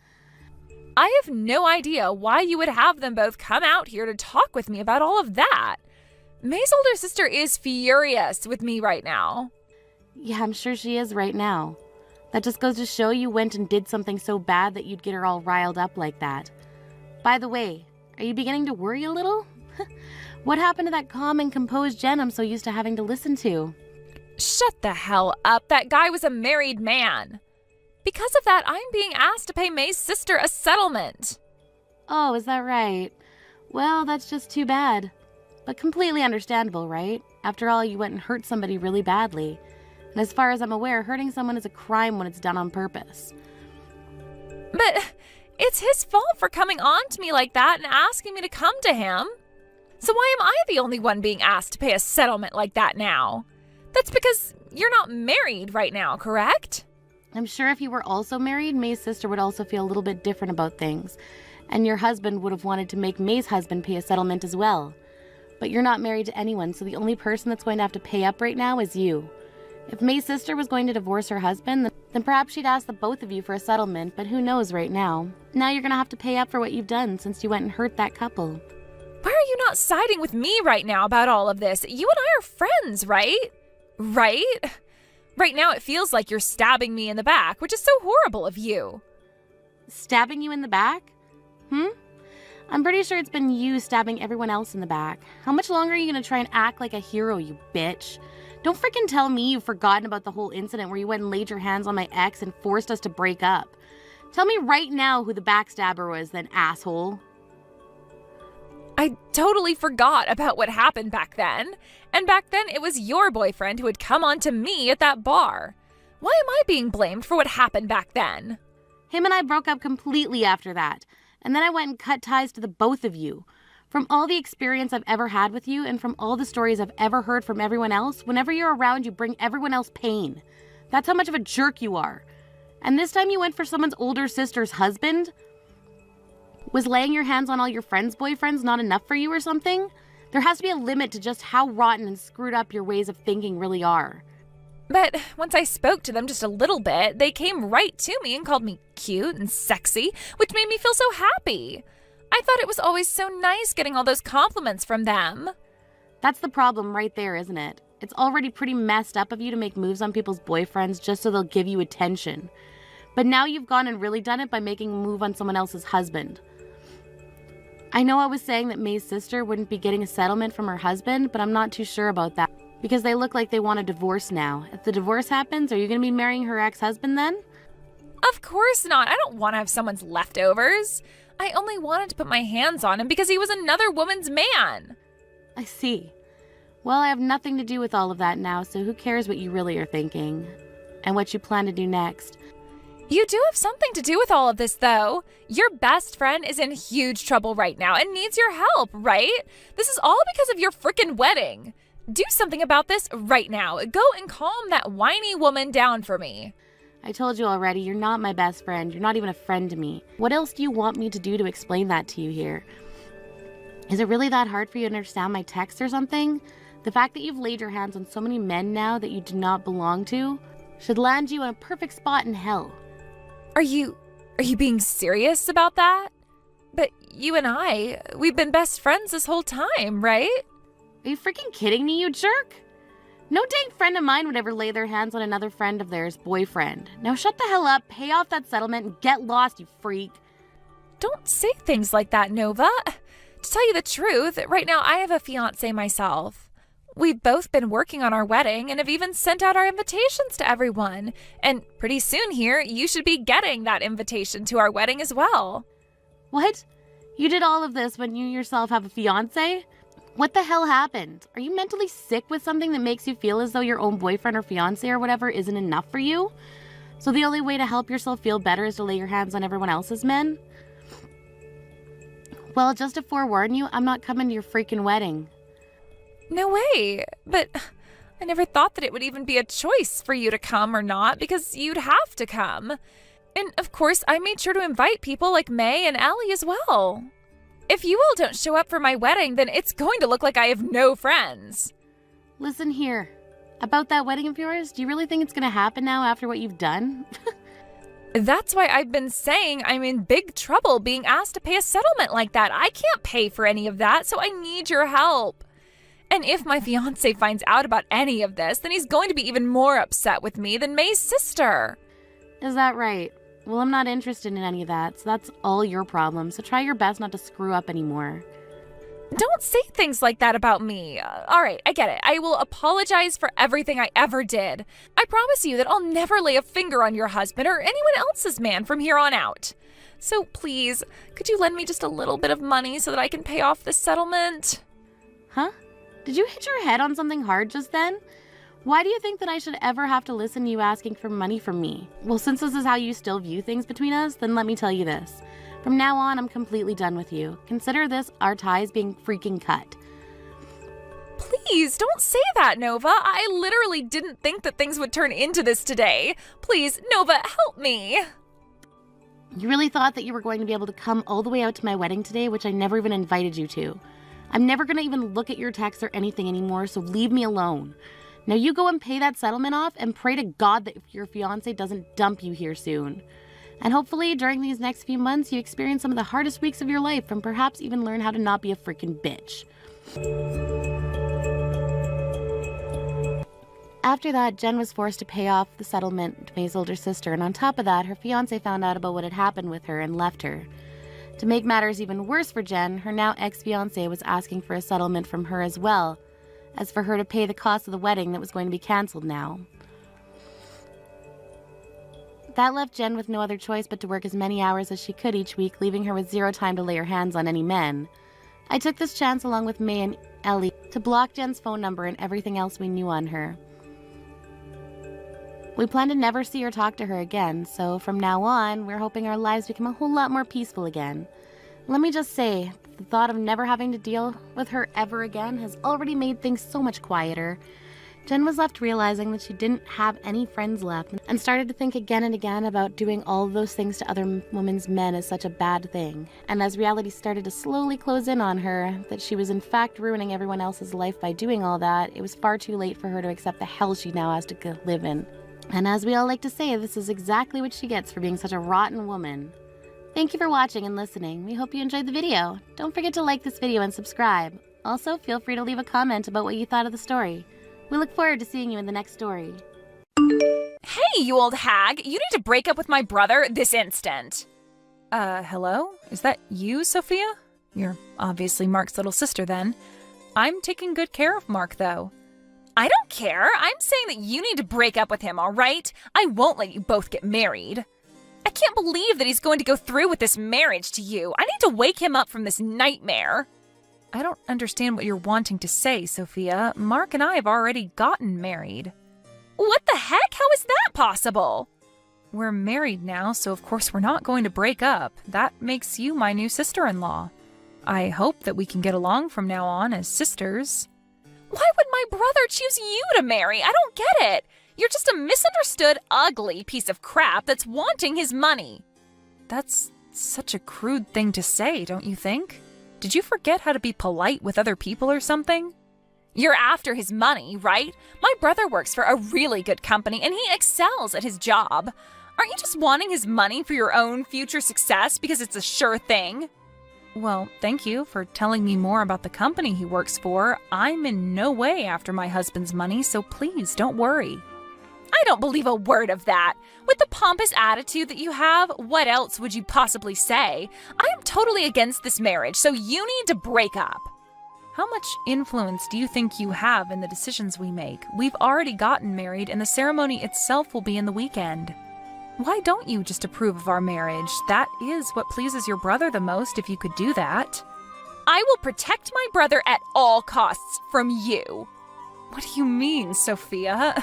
I have no idea why you would have them both come out here to talk with me about all of that. May's older sister is furious with me right now. Yeah, I'm sure she is right now. That just goes to show you went and did something so bad that you'd get her all riled up like that. By the way, are you beginning to worry a little? What happened to that calm and composed Jen I'm so used to having to listen to? Shut the hell up. That guy was a married man. Because of that, I'm being asked to pay May's sister a settlement. Oh, is that right? Well, that's just too bad. But completely understandable, right? After all, you went and hurt somebody really badly. And as far as I'm aware, hurting someone is a crime when it's done on purpose. But it's his fault for coming on to me like that and asking me to come to him. So why am I the only one being asked to pay a settlement like that now? That's because you're not married right now, correct? I'm sure if you were also married, May's sister would also feel a little bit different about things. And your husband would have wanted to make May's husband pay a settlement as well. But you're not married to anyone, so the only person that's going to have to pay up right now is you. If May's sister was going to divorce her husband, then perhaps she'd ask the both of you for a settlement, but who knows right now. Now you're going to have to pay up for what you've done since you went and hurt that couple. Why are you not siding with me right now about all of this? You and I are friends, right? Right? Right now it feels like you're stabbing me in the back, which is so horrible of you. Stabbing you in the back? I'm pretty sure it's been you stabbing everyone else in the back. How much longer are you going to try and act like a hero, you bitch? Don't freaking tell me you've forgotten about the whole incident where you went and laid your hands on my ex and forced us to break up. Tell me right now who the backstabber was, then, asshole. I totally forgot about what happened back then. And back then it was your boyfriend who had come on to me at that bar. Why am I being blamed for what happened back then? Him and I broke up completely after that. And then I went and cut ties to the both of you. From all the experience I've ever had with you and from all the stories I've ever heard from everyone else, whenever you're around, you bring everyone else pain. That's how much of a jerk you are. And this time you went for someone's older sister's husband? Was laying your hands on all your friends' boyfriends not enough for you or something? There has to be a limit to just how rotten and screwed up your ways of thinking really are. But once I spoke to them just a little bit, they came right to me and called me cute and sexy, which made me feel so happy. I thought it was always so nice getting all those compliments from them. That's the problem right there, isn't it? It's already pretty messed up of you to make moves on people's boyfriends just so they'll give you attention. But now you've gone and really done it by making a move on someone else's husband. I know I was saying that May's sister wouldn't be getting a settlement from her husband, but I'm not too sure about that. Because they look like they want a divorce now. If the divorce happens, are you going to be marrying her ex-husband then? Of course not. I don't want to have someone's leftovers. I only wanted to put my hands on him because he was another woman's man. I see. Well, I have nothing to do with all of that now, so who cares what you really are thinking? And what you plan to do next? You do have something to do with all of this, though. Your best friend is in huge trouble right now and needs your help, right? This is all because of your frickin' wedding. Do something about this right now. Go and calm that whiny woman down for me. I told you already, you're not my best friend. You're not even a friend to me. What else do you want me to do to explain that to you here? Is it really that hard for you to understand my text or something? The fact that you've laid your hands on so many men now that you do not belong to should land you in a perfect spot in hell. Are you being serious about that? But you and we've been best friends this whole time, right? Are you freaking kidding me, you jerk? No dang friend of mine would ever lay their hands on another friend of theirs' boyfriend. Now shut the hell up, pay off that settlement, and get lost, you freak. Don't say things like that, Nova. To tell you the truth, right now I have a fiancé myself. We've both been working on our wedding and have even sent out our invitations to everyone. And pretty soon here, you should be getting that invitation to our wedding as well. What? You did all of this when you yourself have a fiancé? What the hell happened? Are you mentally sick with something that makes you feel as though your own boyfriend or fiancé or whatever isn't enough for you? So the only way to help yourself feel better is to lay your hands on everyone else's men? Well, just to forewarn you, I'm not coming to your freaking wedding. No way, but I never thought that it would even be a choice for you to come or not because you'd have to come. And of course, I made sure to invite people like May and Ellie as well. If you all don't show up for my wedding, then it's going to look like I have no friends. Listen here. About that wedding of yours, do you really think it's going to happen now after what you've done? That's why I've been saying I'm in big trouble being asked to pay a settlement like that. I can't pay for any of that, so I need your help. And if my fiancé finds out about any of this, then he's going to be even more upset with me than May's sister. Is that right? Well, I'm not interested in any of that, so that's all your problem. So try your best not to screw up anymore. Don't say things like that about me. All right, I get it. I will apologize for everything I ever did. I promise you that I'll never lay a finger on your husband or anyone else's man from here on out. So please, could you lend me just a little bit of money so that I can pay off this settlement? Huh? Did you hit your head on something hard just then? Why do you think that I should ever have to listen to you asking for money from me? Well, since this is how you still view things between us, then let me tell you this. From now on, I'm completely done with you. Consider this our ties being freaking cut. Please, don't say that, Nova. I literally didn't think that things would turn into this today. Please, Nova, help me. You really thought that you were going to be able to come all the way out to my wedding today, which I never even invited you to. I'm never going to even look at your texts or anything anymore, so leave me alone. Now you go and pay that settlement off and pray to God that your fiancé doesn't dump you here soon. And hopefully during these next few months you experience some of the hardest weeks of your life and perhaps even learn how to not be a freaking bitch. After that, Jen was forced to pay off the settlement to May's older sister, and on top of that, her fiancé found out about what had happened with her and left her. To make matters even worse for Jen, her now ex-fiancé was asking for a settlement from her as well, as for her to pay the cost of the wedding that was going to be cancelled now. That left Jen with no other choice but to work as many hours as she could each week, leaving her with zero time to lay her hands on any men. I took this chance along with May and Ellie to block Jen's phone number and everything else we knew on her. We plan to never see or talk to her again, so from now on, we're hoping our lives become a whole lot more peaceful again. Let me just say, the thought of never having to deal with her ever again has already made things so much quieter. Jen was left realizing that she didn't have any friends left and started to think again and again about doing all of those things to other women's men as such a bad thing. And as reality started to slowly close in on her, that she was in fact ruining everyone else's life by doing all that, it was far too late for her to accept the hell she now has to live in. And as we all like to say, this is exactly what she gets for being such a rotten woman. Thank you for watching and listening. We hope you enjoyed the video. Don't forget to like this video and subscribe. Also, feel free to leave a comment about what you thought of the story. We look forward to seeing you in the next story. Hey, you old hag! You need to break up with my brother this instant! Hello? Is that you, Sophia? You're obviously Mark's little sister, then. I'm taking good care of Mark, though. I don't care! I'm saying that you need to break up with him, alright? I won't let you both get married. I can't believe that he's going to go through with this marriage to you. I need to wake him up from this nightmare. I don't understand what you're wanting to say, Sophia. Mark and I have already gotten married. What the heck? How is that possible? We're married now, so of course we're not going to break up. That makes you my new sister-in-law. I hope that we can get along from now on as sisters. Why would my brother choose you to marry? I don't get it. You're just a misunderstood, ugly piece of crap that's wanting his money. That's such a crude thing to say, don't you think? Did you forget how to be polite with other people or something? You're after his money, right? My brother works for a really good company and he excels at his job. Aren't you just wanting his money for your own future success because it's a sure thing? Well, thank you for telling me more about the company he works for. I'm in no way after my husband's money, so please don't worry. I don't believe a word of that. With the pompous attitude that you have, what else would you possibly say? I am totally against this marriage, so you need to break up. How much influence do you think you have in the decisions we make? We've already gotten married, and the ceremony itself will be in the weekend. Why don't you just approve of our marriage? That is what pleases your brother the most, if you could do that. I will protect my brother at all costs from you. What do you mean, Sophia?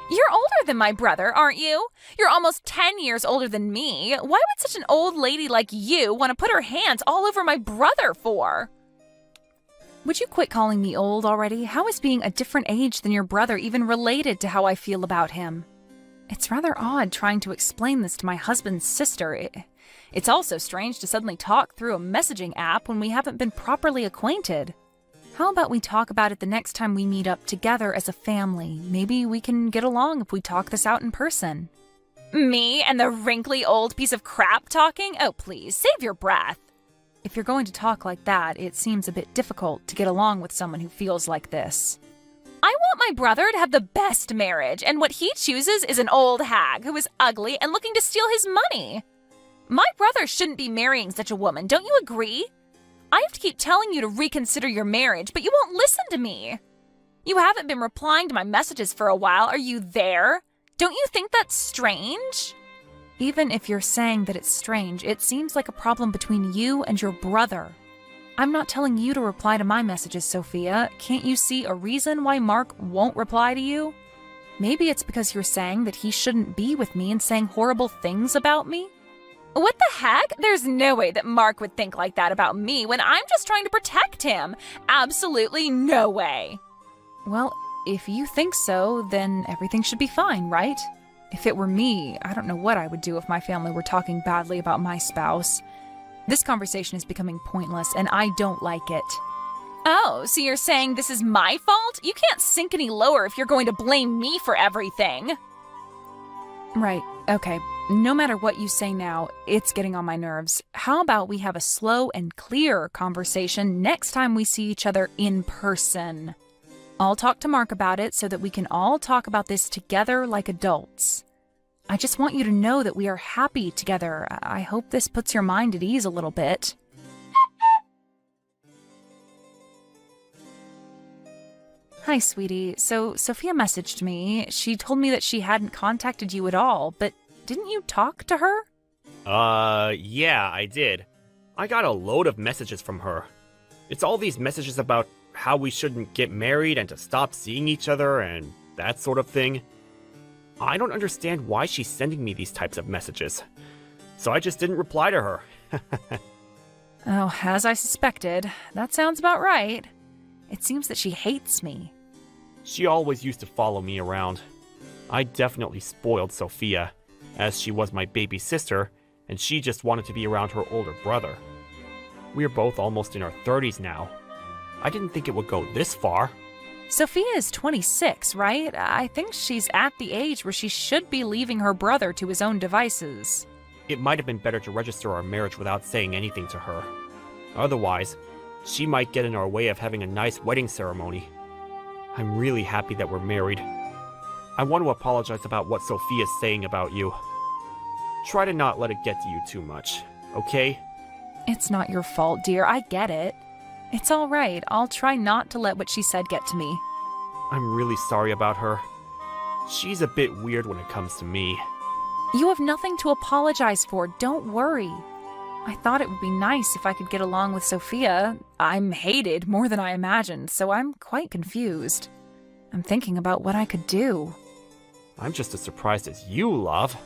You're older than my brother, aren't you? You're almost 10 years older than me. Why would such an old lady like you want to put her hands all over my brother for? Would you quit calling me old already? How is being a different age than your brother even related to how I feel about him? It's rather odd trying to explain this to my husband's sister. It's also strange to suddenly talk through a messaging app when we haven't been properly acquainted. How about we talk about it the next time we meet up together as a family? Maybe we can get along if we talk this out in person. Me and the wrinkly old piece of crap talking? Oh, please, save your breath. If you're going to talk like that, it seems a bit difficult to get along with someone who feels like this. I want my brother to have the best marriage, and what he chooses is an old hag who is ugly and looking to steal his money. My brother shouldn't be marrying such a woman, don't you agree? I have to keep telling you to reconsider your marriage, but you won't listen to me. You haven't been replying to my messages for a while. Are you there? Don't you think that's strange? Even if you're saying that it's strange, it seems like a problem between you and your brother. I'm not telling you to reply to my messages, Sophia. Can't you see a reason why Mark won't reply to you? Maybe it's because you're saying that he shouldn't be with me and saying horrible things about me? What the heck? There's no way that Mark would think like that about me when I'm just trying to protect him. Absolutely no way. Well, if you think so, then everything should be fine, right? If it were me, I don't know what I would do if my family were talking badly about my spouse. This conversation is becoming pointless, and I don't like it. Oh, so you're saying this is my fault? You can't sink any lower if you're going to blame me for everything. Right, okay. No matter what you say now, it's getting on my nerves. How about we have a slow and clear conversation next time we see each other in person? I'll talk to Mark about it so that we can all talk about this together like adults. I just want you to know that we are happy together. I hope this puts your mind at ease a little bit. Hi, sweetie. So Sophia messaged me. She told me that she hadn't contacted you at all, but didn't you talk to her? Yeah, I did. I got a load of messages from her. It's all these messages about how we shouldn't get married and to stop seeing each other and that sort of thing. I don't understand why she's sending me these types of messages. So I just didn't reply to her. Oh, as I suspected. That sounds about right. It seems that she hates me. She always used to follow me around. I definitely spoiled Sophia, as she was my baby sister, and she just wanted to be around her older brother. We're both almost in our 30s now. I didn't think it would go this far. Sophia is 26, right? I think she's at the age where she should be leaving her brother to his own devices. It might have been better to register our marriage without saying anything to her. Otherwise, she might get in our way of having a nice wedding ceremony. I'm really happy that we're married. I want to apologize about what Sophia's saying about you. Try to not let it get to you too much, okay? It's not your fault, dear. I get it. It's all right. I'll try not to let what she said get to me. I'm really sorry about her. She's a bit weird when it comes to me. You have nothing to apologize for. Don't worry. I thought it would be nice if I could get along with Sophia. I'm hated more than I imagined, so I'm quite confused. I'm thinking about what I could do. I'm just as surprised as you, love.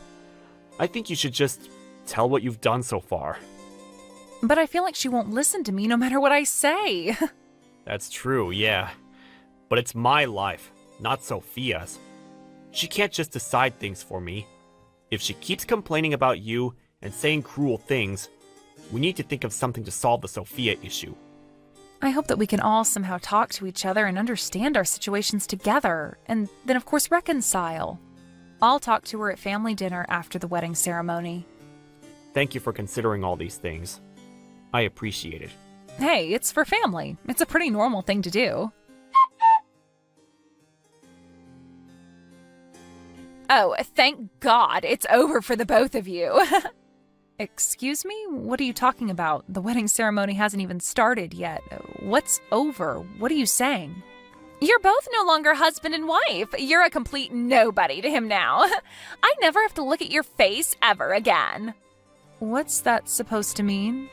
I think you should just tell what you've done so far. But I feel like she won't listen to me no matter what I say. That's true, yeah. But it's my life, not Sophia's. She can't just decide things for me. If she keeps complaining about you and saying cruel things, we need to think of something to solve the Sophia issue. I hope that we can all somehow talk to each other and understand our situations together, and then of course reconcile. I'll talk to her at family dinner after the wedding ceremony. Thank you for considering all these things. I appreciate it. Hey, it's for family. It's a pretty normal thing to do. Oh, thank God it's over for the both of you. Excuse me? What are you talking about? The wedding ceremony hasn't even started yet. What's over? What are you saying? You're both no longer husband and wife. You're a complete nobody to him now. I never have to look at your face ever again. What's that supposed to mean?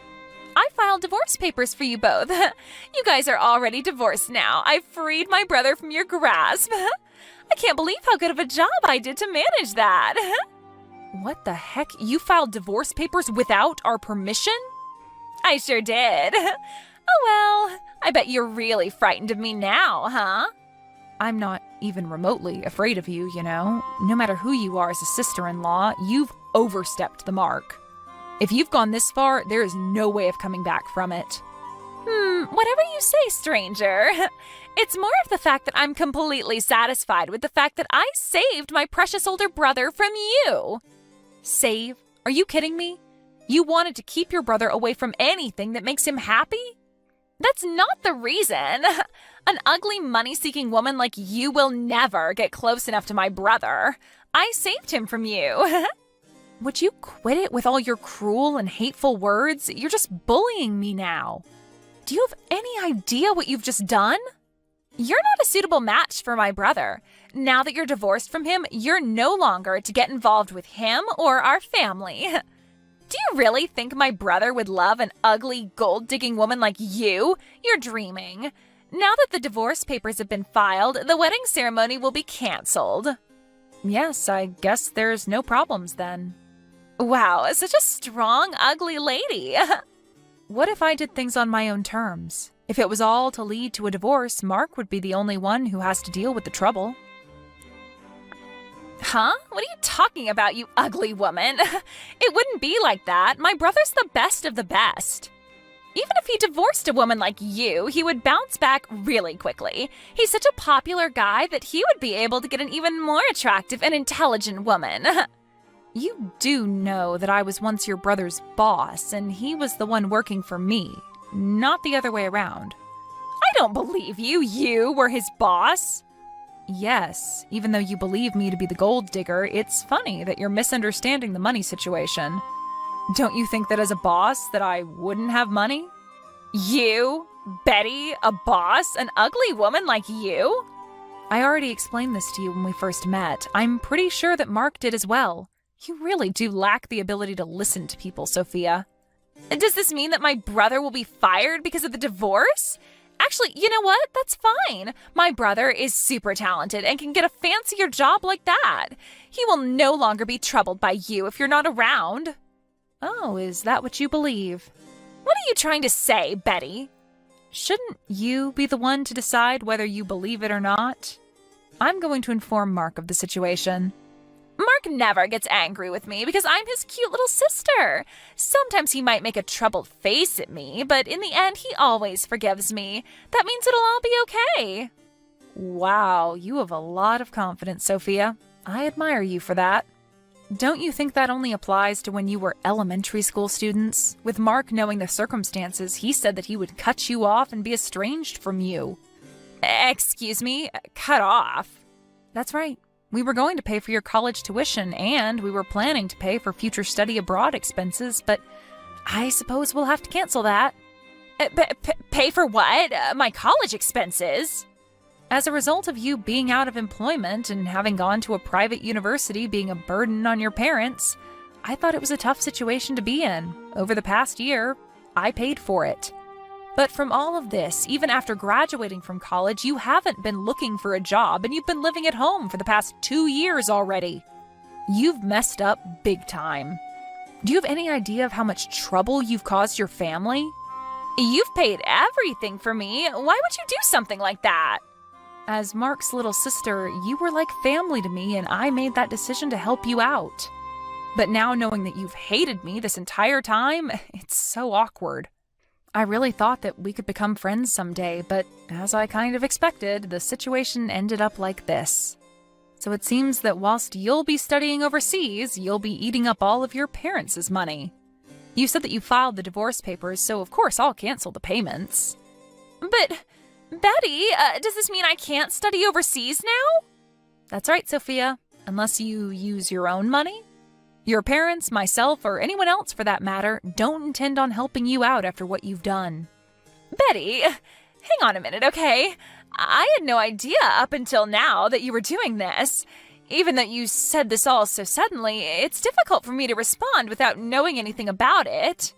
I filed divorce papers for you both. You guys are already divorced now. I freed my brother from your grasp. I can't believe how good of a job I did to manage that. What the heck? You filed divorce papers without our permission? I sure did. Oh well, I bet you're really frightened of me now, huh? I'm not even remotely afraid of you, you know. No matter who you are as a sister-in-law, you've overstepped the mark. If you've gone this far, there is no way of coming back from it. Whatever you say, stranger. It's more of the fact that I'm completely satisfied with the fact that I saved my precious older brother from you. Save? Are you kidding me? You wanted to keep your brother away from anything that makes him happy? That's not the reason. An ugly, money-seeking woman like you will never get close enough to my brother. I saved him from you. Would you quit it with all your cruel and hateful words? You're just bullying me now. Do you have any idea what you've just done? You're not a suitable match for my brother. Now that you're divorced from him, you're no longer to get involved with him or our family. Do you really think my brother would love an ugly, gold-digging woman like you? You're dreaming. Now that the divorce papers have been filed, the wedding ceremony will be canceled. Yes, I guess there's no problems then. Wow, such a strong, ugly lady. What if I did things on my own terms? If it was all to lead to a divorce, Mark would be the only one who has to deal with the trouble. Huh? What are you talking about, you ugly woman? It wouldn't be like that. My brother's the best of the best. Even if he divorced a woman like you, he would bounce back really quickly. He's such a popular guy that he would be able to get an even more attractive and intelligent woman. You do know that I was once your brother's boss, and he was the one working for me, not the other way around. I don't believe you. You were his boss. Yes, even though you believe me to be the gold digger, it's funny that you're misunderstanding the money situation. Don't you think that as a boss that I wouldn't have money? You? Betty? A boss? An ugly woman like you? I already explained this to you when we first met. I'm pretty sure that Mark did as well. You really do lack the ability to listen to people, Sophia. Does this mean that my brother will be fired because of the divorce? Actually, you know what? That's fine. My brother is super talented and can get a fancier job like that. He will no longer be troubled by you if you're not around. Oh, is that what you believe? What are you trying to say, Betty? Shouldn't you be the one to decide whether you believe it or not? I'm going to inform Mark of the situation. Mark never gets angry with me because I'm his cute little sister. Sometimes he might make a troubled face at me, but in the end, he always forgives me. That means it'll all be okay. Wow, you have a lot of confidence, Sophia. I admire you for that. Don't you think that only applies to when you were elementary school students? With Mark knowing the circumstances, he said that he would cut you off and be estranged from you. Excuse me? Cut off? That's right. We were going to pay for your college tuition, and we were planning to pay for future study abroad expenses, but I suppose we'll have to cancel that. Pay for what? My college expenses? As a result of you being out of employment and having gone to a private university being a burden on your parents, I thought it was a tough situation to be in. Over the past year, I paid for it. But from all of this, even after graduating from college, you haven't been looking for a job and you've been living at home for the past 2 years already. You've messed up big time. Do you have any idea of how much trouble you've caused your family? You've paid everything for me. Why would you do something like that? As Mark's little sister, you were like family to me, and I made that decision to help you out. But now knowing that you've hated me this entire time, it's so awkward. I really thought that we could become friends someday, but as I kind of expected, the situation ended up like this. So it seems that whilst you'll be studying overseas, you'll be eating up all of your parents' money. You said that you filed the divorce papers, so of course I'll cancel the payments. But, Betty, does this mean I can't study overseas now? That's right, Sophia, unless you use your own money. Your parents, myself, or anyone else for that matter, don't intend on helping you out after what you've done. Betty, hang on a minute, okay? I had no idea up until now that you were doing this. Even though you said this all so suddenly, it's difficult for me to respond without knowing anything about it.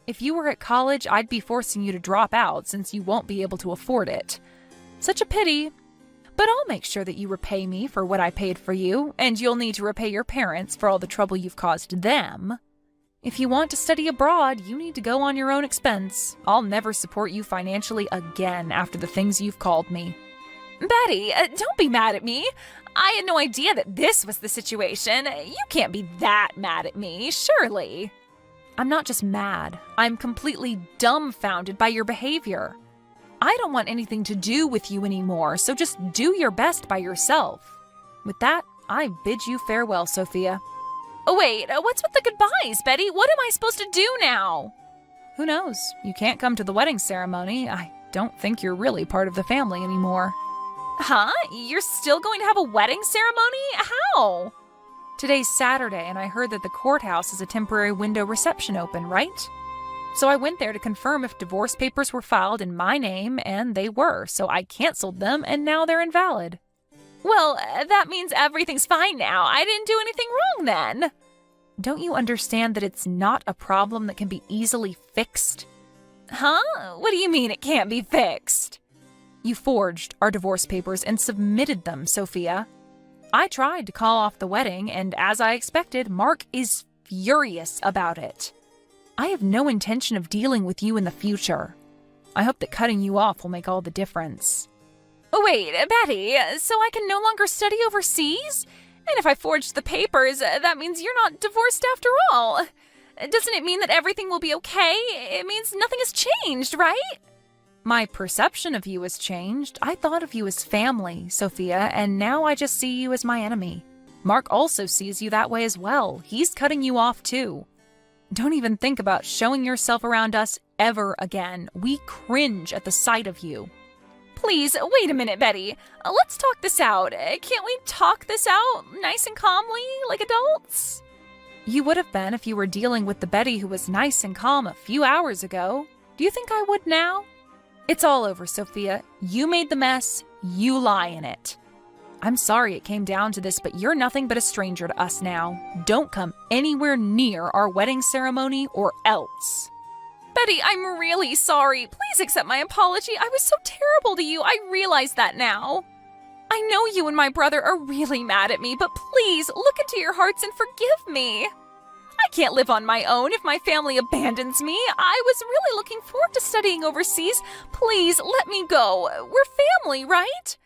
If you were at college, I'd be forcing you to drop out since you won't be able to afford it. Such a pity. But I'll make sure that you repay me for what I paid for you, and you'll need to repay your parents for all the trouble you've caused them. If you want to study abroad, you need to go on your own expense. I'll never support you financially again after the things you've called me. Betty, don't be mad at me. I had no idea that this was the situation. You can't be that mad at me, surely. I'm not just mad. I'm completely dumbfounded by your behavior. I don't want anything to do with you anymore, so just do your best by yourself. With that, I bid you farewell, Sophia. Oh, wait, what's with the goodbyes, Betty? What am I supposed to do now? Who knows? You can't come to the wedding ceremony. I don't think you're really part of the family anymore. Huh? You're still going to have a wedding ceremony? How? Today's Saturday, and I heard that the courthouse has a temporary window reception open, right? So I went there to confirm if divorce papers were filed in my name, and they were, so I canceled them, and now they're invalid. Well, that means everything's fine now. I didn't do anything wrong then. Don't you understand that it's not a problem that can be easily fixed? Huh? What do you mean it can't be fixed? You forged our divorce papers and submitted them, Sophia. I tried to call off the wedding, and as I expected, Mark is furious about it. I have no intention of dealing with you in the future. I hope that cutting you off will make all the difference. Oh, wait, Betty, so I can no longer study overseas? And if I forged the papers, that means you're not divorced after all. Doesn't it mean that everything will be okay? It means nothing has changed, right? My perception of you has changed. I thought of you as family, Sophia, and now I just see you as my enemy. Mark also sees you that way as well. He's cutting you off too. Don't even think about showing yourself around us ever again. We cringe at the sight of you. Please, wait a minute, Betty. Let's talk this out. Can't we talk this out nice and calmly, like adults? You would have been if you were dealing with the Betty who was nice and calm a few hours ago. Do you think I would now? It's all over, Sophia. You made the mess. You lie in it. I'm sorry it came down to this, but you're nothing but a stranger to us now. Don't come anywhere near our wedding ceremony or else. Betty, I'm really sorry. Please accept my apology. I was so terrible to you. I realize that now. I know you and my brother are really mad at me, but please look into your hearts and forgive me. I can't live on my own if my family abandons me. I was really looking forward to studying overseas. Please let me go. We're family, right?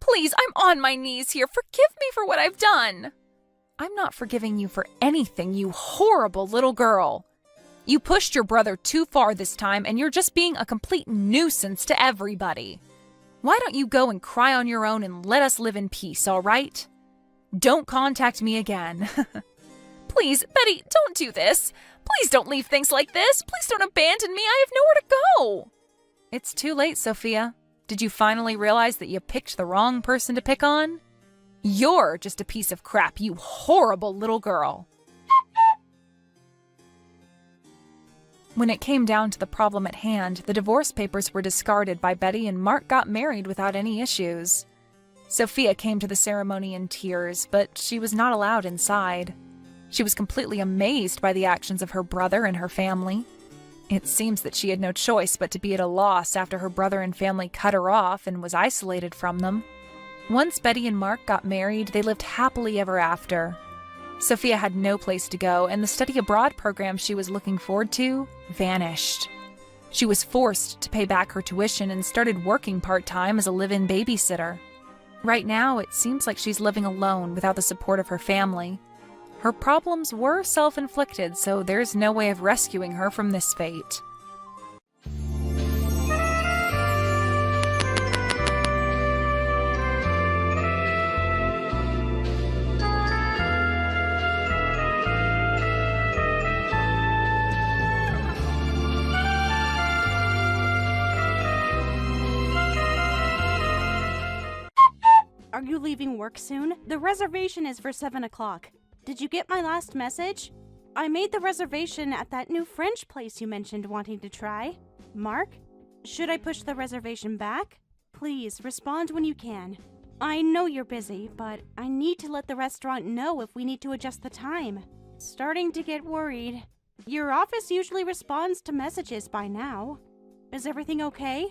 Please, I'm on my knees here. Forgive me for what I've done. I'm not forgiving you for anything, you horrible little girl. You pushed your brother too far this time, and you're just being a complete nuisance to everybody. Why don't you go and cry on your own and let us live in peace, all right? Don't contact me again. Please, Betty, don't do this. Please don't leave things like this. Please don't abandon me. I have nowhere to go. It's too late, Sophia. Did you finally realize that you picked the wrong person to pick on? You're just a piece of crap, you horrible little girl. When it came down to the problem at hand, the divorce papers were discarded by Betty and Mark got married without any issues. Sophia came to the ceremony in tears, but she was not allowed inside. She was completely amazed by the actions of her brother and her family. It seems that she had no choice but to be at a loss after her brother and family cut her off and was isolated from them. Once Betty and Mark got married, they lived happily ever after. Sophia had no place to go, and the study abroad program she was looking forward to vanished. She was forced to pay back her tuition and started working part-time as a live-in babysitter. Right now, it seems like she's living alone without the support of her family. Her problems were self-inflicted, so there's no way of rescuing her from this fate. Are you leaving work soon? The reservation is for 7 o'clock. Did you get my last message? I made the reservation at that new French place you mentioned wanting to try. Mark, should I push the reservation back? Please, respond when you can. I know you're busy, but I need to let the restaurant know if we need to adjust the time. Starting to get worried. Your office usually responds to messages by now. Is everything okay?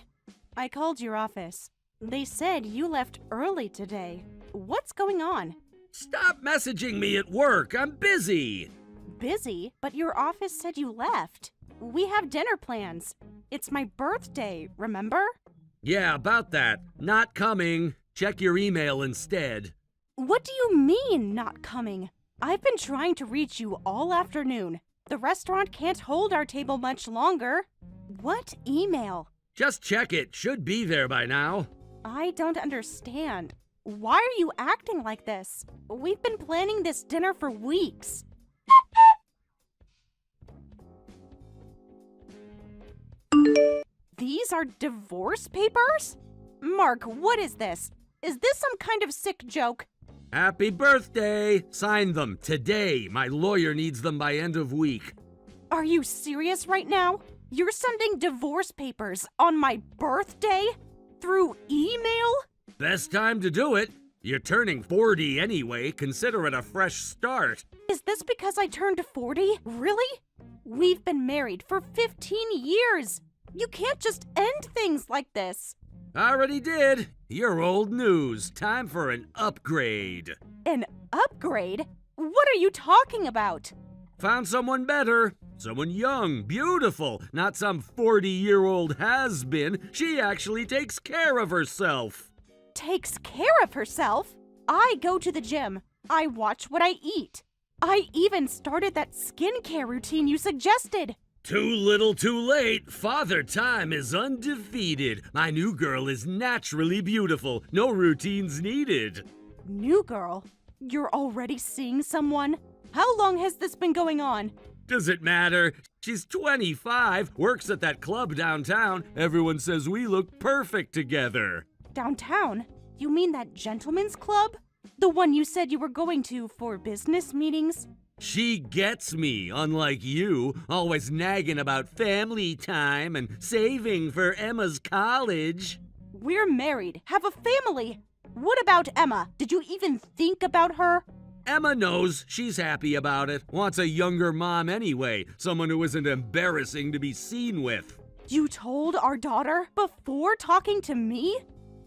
I called your office. They said you left early today. What's going on? Stop messaging me at work. I'm busy. Busy? But your office said you left. We have dinner plans. It's my birthday, remember? Yeah, about that. Not coming. Check your email instead. What do you mean, not coming? I've been trying to reach you all afternoon. The restaurant can't hold our table much longer. What email? Just check it. Should be there by now. I don't understand. Why are you acting like this? We've been planning this dinner for weeks. These are divorce papers? Mark, what is this? Is this some kind of sick joke? Happy birthday! Sign them today. My lawyer needs them by end of week. Are you serious right now? You're sending divorce papers on my birthday? Through email? Best time to do it. You're turning 40 anyway. Consider it a fresh start. Is this because I turned 40? Really? We've been married for 15 years. You can't just end things like this. Already did. You're old news. Time for an upgrade. An upgrade? What are you talking about? Found someone better. Someone young, beautiful, not some 40-year-old has-been. She actually takes care of herself. Takes care of herself? I go to the gym. I watch what I eat. I even started that skincare routine you suggested. Too little too late. Father Time is undefeated. My new girl is naturally beautiful. No routines needed. New girl? You're already seeing someone? How long has this been going on? Does it matter? She's 25, works at that club downtown. Everyone says we look perfect together. Downtown? You mean that gentleman's club? The one you said you were going to for business meetings? She gets me, unlike you, always nagging about family time and saving for Emma's college. We're married, have a family. What about Emma? Did you even think about her? Emma knows she's happy about it. Wants a younger mom anyway, someone who isn't embarrassing to be seen with. You told our daughter before talking to me?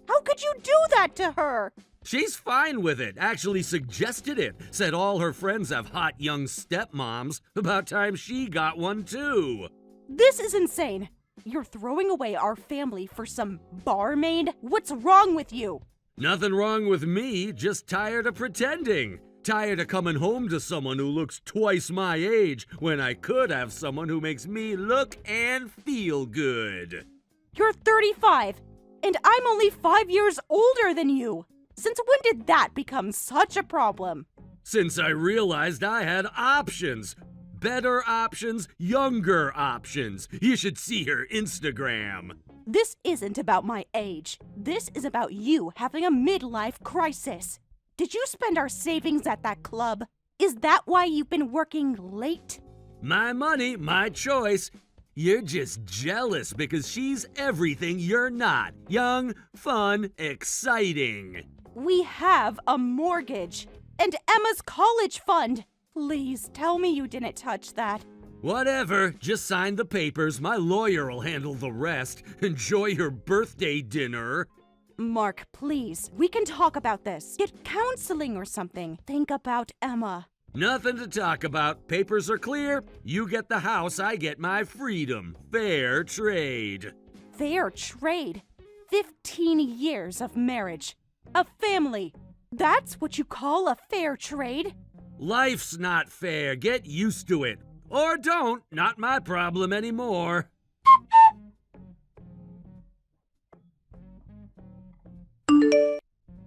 How could you do that to her? She's fine with it, actually suggested it. Said all her friends have hot young stepmoms. About time she got one too. This is insane. You're throwing away our family for some barmaid? What's wrong with you? Nothing wrong with me, just tired of pretending. Tired of coming home to someone who looks twice my age when I could have someone who makes me look and feel good. You're 35, and I'm only 5 years older than you. Since when did that become such a problem? Since I realized I had options. Better options, younger options. You should see her Instagram. This isn't about my age. This is about you having a midlife crisis. Did you spend our savings at that club? Is that why you've been working late? My money, my choice. You're just jealous because she's everything you're not. Young, fun, exciting. We have a mortgage and Emma's college fund. Please tell me you didn't touch that. Whatever, just sign the papers. My lawyer will handle the rest. Enjoy your birthday dinner. Mark, please, we can talk about this. Get counseling or something. Think about Emma. Nothing to talk about. Papers are clear. You get the house, I get my freedom. Fair trade. Fair trade? 15 years of marriage. A family. That's what you call a fair trade? Life's not fair. Get used to it. Or don't. Not my problem anymore.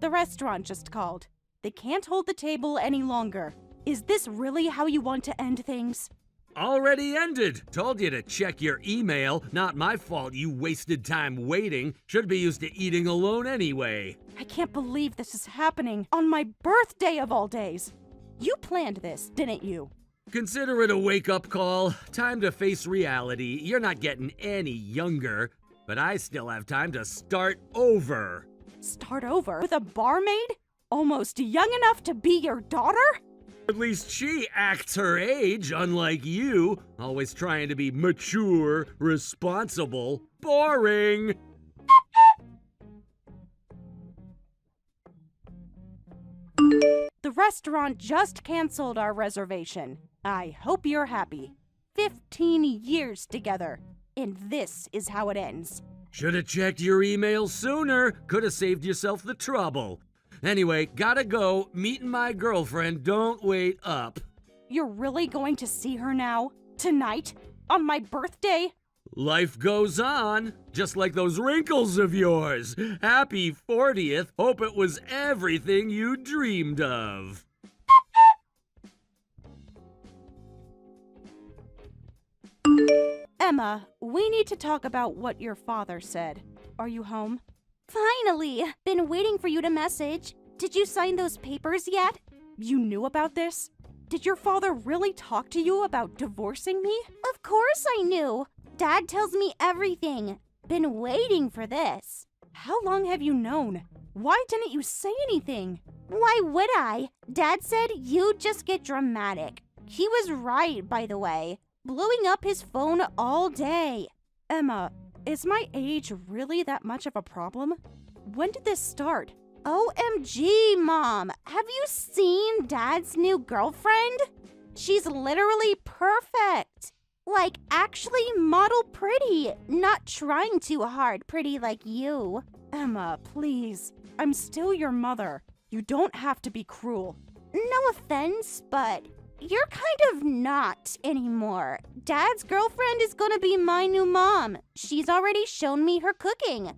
The restaurant just called. They can't hold the table any longer. Is this really how you want to end things? Already ended. Told you to check your email. Not my fault you wasted time waiting. Should be used to eating alone anyway. I can't believe this is happening on my birthday of all days. You planned this, didn't you? Consider it a wake-up call. Time to face reality. You're not getting any younger, but I still have time to start over. Start over? With a barmaid? Almost young enough to be your daughter? At least she acts her age, unlike you. Always trying to be mature, responsible, boring. The restaurant just canceled our reservation. I hope you're happy. 15 years together. And this is how it ends. Should have checked your email sooner. Could have saved yourself the trouble. Anyway, gotta go. Meeting my girlfriend. Don't wait up. You're really going to see her now? Tonight? On my birthday? Life goes on, just like those wrinkles of yours. Happy 40th. Hope it was everything you dreamed of. Emma, we need to talk about what your father said. Are you home? Finally! Been waiting for you to message. Did you sign those papers yet? You knew about this? Did your father really talk to you about divorcing me? Of course I knew. Dad tells me everything. Been waiting for this. How long have you known? Why didn't you say anything? Why would I? Dad said you'd just get dramatic. He was right, by the way. Blowing up his phone all day. Emma, is my age really that much of a problem? When did this start? OMG, Mom! Have you seen Dad's new girlfriend? She's literally perfect. Like, actually model pretty. Not trying too hard pretty like you. Emma, please. I'm still your mother. You don't have to be cruel. No offense, but you're kind of not anymore. Dad's girlfriend is gonna be my new mom. She's already shown me her cooking.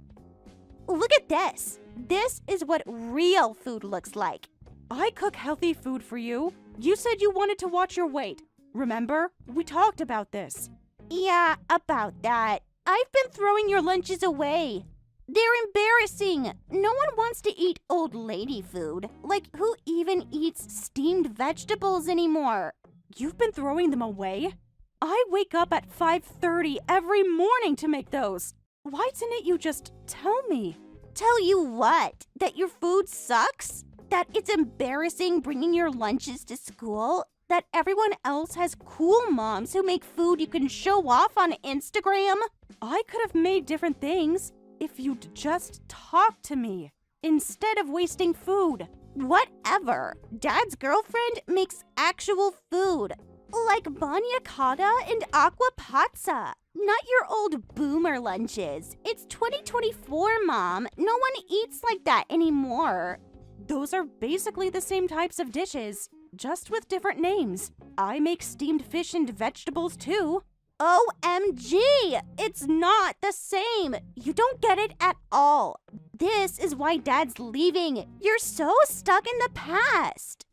Look at this. This is what real food looks like. I cook healthy food for you. You said you wanted to watch your weight. Remember? We talked about this. Yeah, about that. I've been throwing your lunches away. They're embarrassing. No one wants to eat old lady food. Like, who even eats steamed vegetables anymore? You've been throwing them away? I wake up at 5:30 every morning to make those. Why didn't you just tell me? Tell you what? That your food sucks? That it's embarrassing bringing your lunches to school? That everyone else has cool moms who make food you can show off on Instagram? I could have made different things if you'd just talk to me instead of wasting food. Whatever. Dad's girlfriend makes actual food. Like bagna cotta and acqua pazza. Not your old boomer lunches. It's 2024, Mom. No one eats like that anymore. Those are basically the same types of dishes, just with different names. I make steamed fish and vegetables too. OMG! It's not the same. You don't get it at all. This is why Dad's leaving. You're so stuck in the past.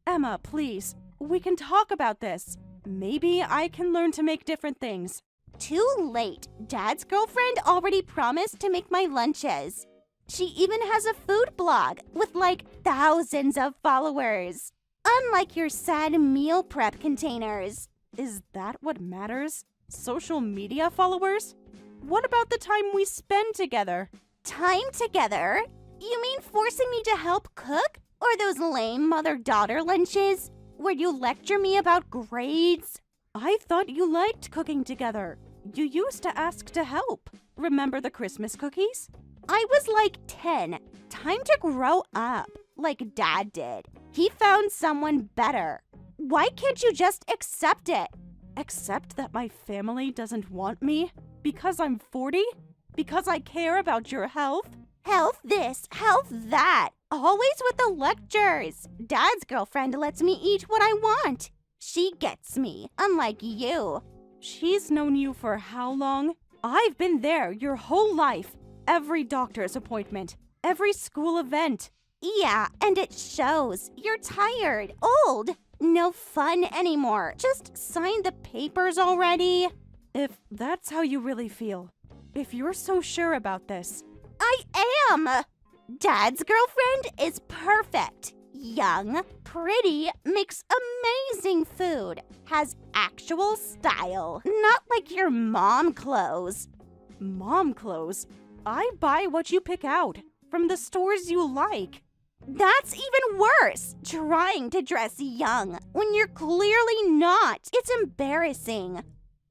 Emma, please. We can talk about this. Maybe I can learn to make different things. Too late. Dad's girlfriend already promised to make my lunches. She even has a food blog with like thousands of followers. Unlike your sad meal prep containers. Is that what matters? Social media followers? What about the time we spend together? Time together? You mean forcing me to help cook? Or those lame mother-daughter lunches where you lecture me about grades? I thought you liked cooking together. You used to ask to help. Remember the Christmas cookies? I was like 10. Time to grow up, like Dad did. He found someone better. Why can't you just accept it? Accept that my family doesn't want me? Because I'm 40? Because I care about your health? Health this, health that. Always with the lectures. Dad's girlfriend lets me eat what I want. She gets me, unlike you. She's known you for how long? I've been there your whole life. Every doctor's appointment, every school event. Yeah, and it shows. You're tired, old. No fun anymore. Just sign the papers already. If that's how you really feel, if you're so sure about this. I am! Dad's girlfriend is perfect. Young, pretty, makes amazing food, has actual style, not like your mom clothes. Mom clothes? I buy what you pick out, from the stores you like. That's even worse, trying to dress young when you're clearly not. It's embarrassing.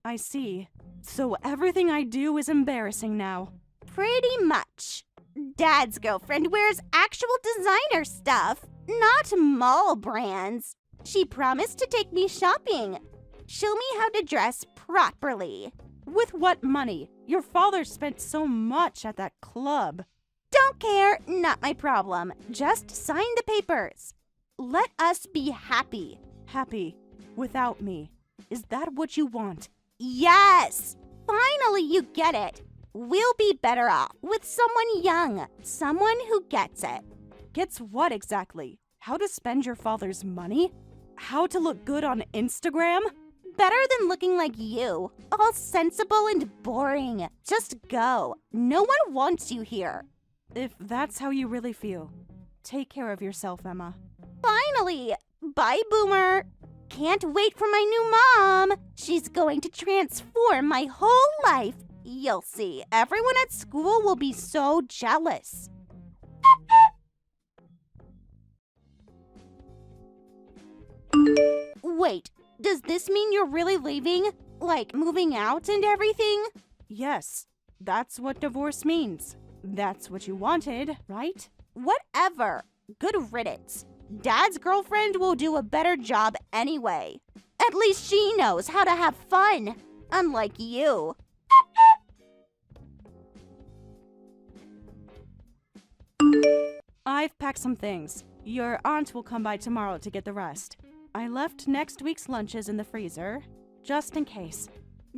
I see. So everything I do is embarrassing now. Pretty much. Dad's girlfriend wears actual designer stuff, not mall brands. She promised to take me shopping. Show me how to dress properly. With what money? Your father spent so much at that club. Don't care, not my problem. Just sign the papers. Let us be happy. Happy without me. Is that what you want? Yes! Finally you get it. We'll be better off with someone young, someone who gets it. Gets what exactly? How to spend your father's money? How to look good on Instagram? Better than looking like you, all sensible and boring. Just go. No one wants you here. If that's how you really feel, take care of yourself, Emma. Finally! Bye, Boomer. Can't wait for my new mom. She's going to transform my whole life. You'll see. Everyone at school will be so jealous. Wait, does this mean you're really leaving? Like moving out and everything? Yes, that's what divorce means. That's what you wanted, right? Whatever. Good riddance. Dad's girlfriend will do a better job anyway. At least she knows how to have fun. Unlike you. I've packed some things. Your aunt will come by tomorrow to get the rest. I left next week's lunches in the freezer, just in case.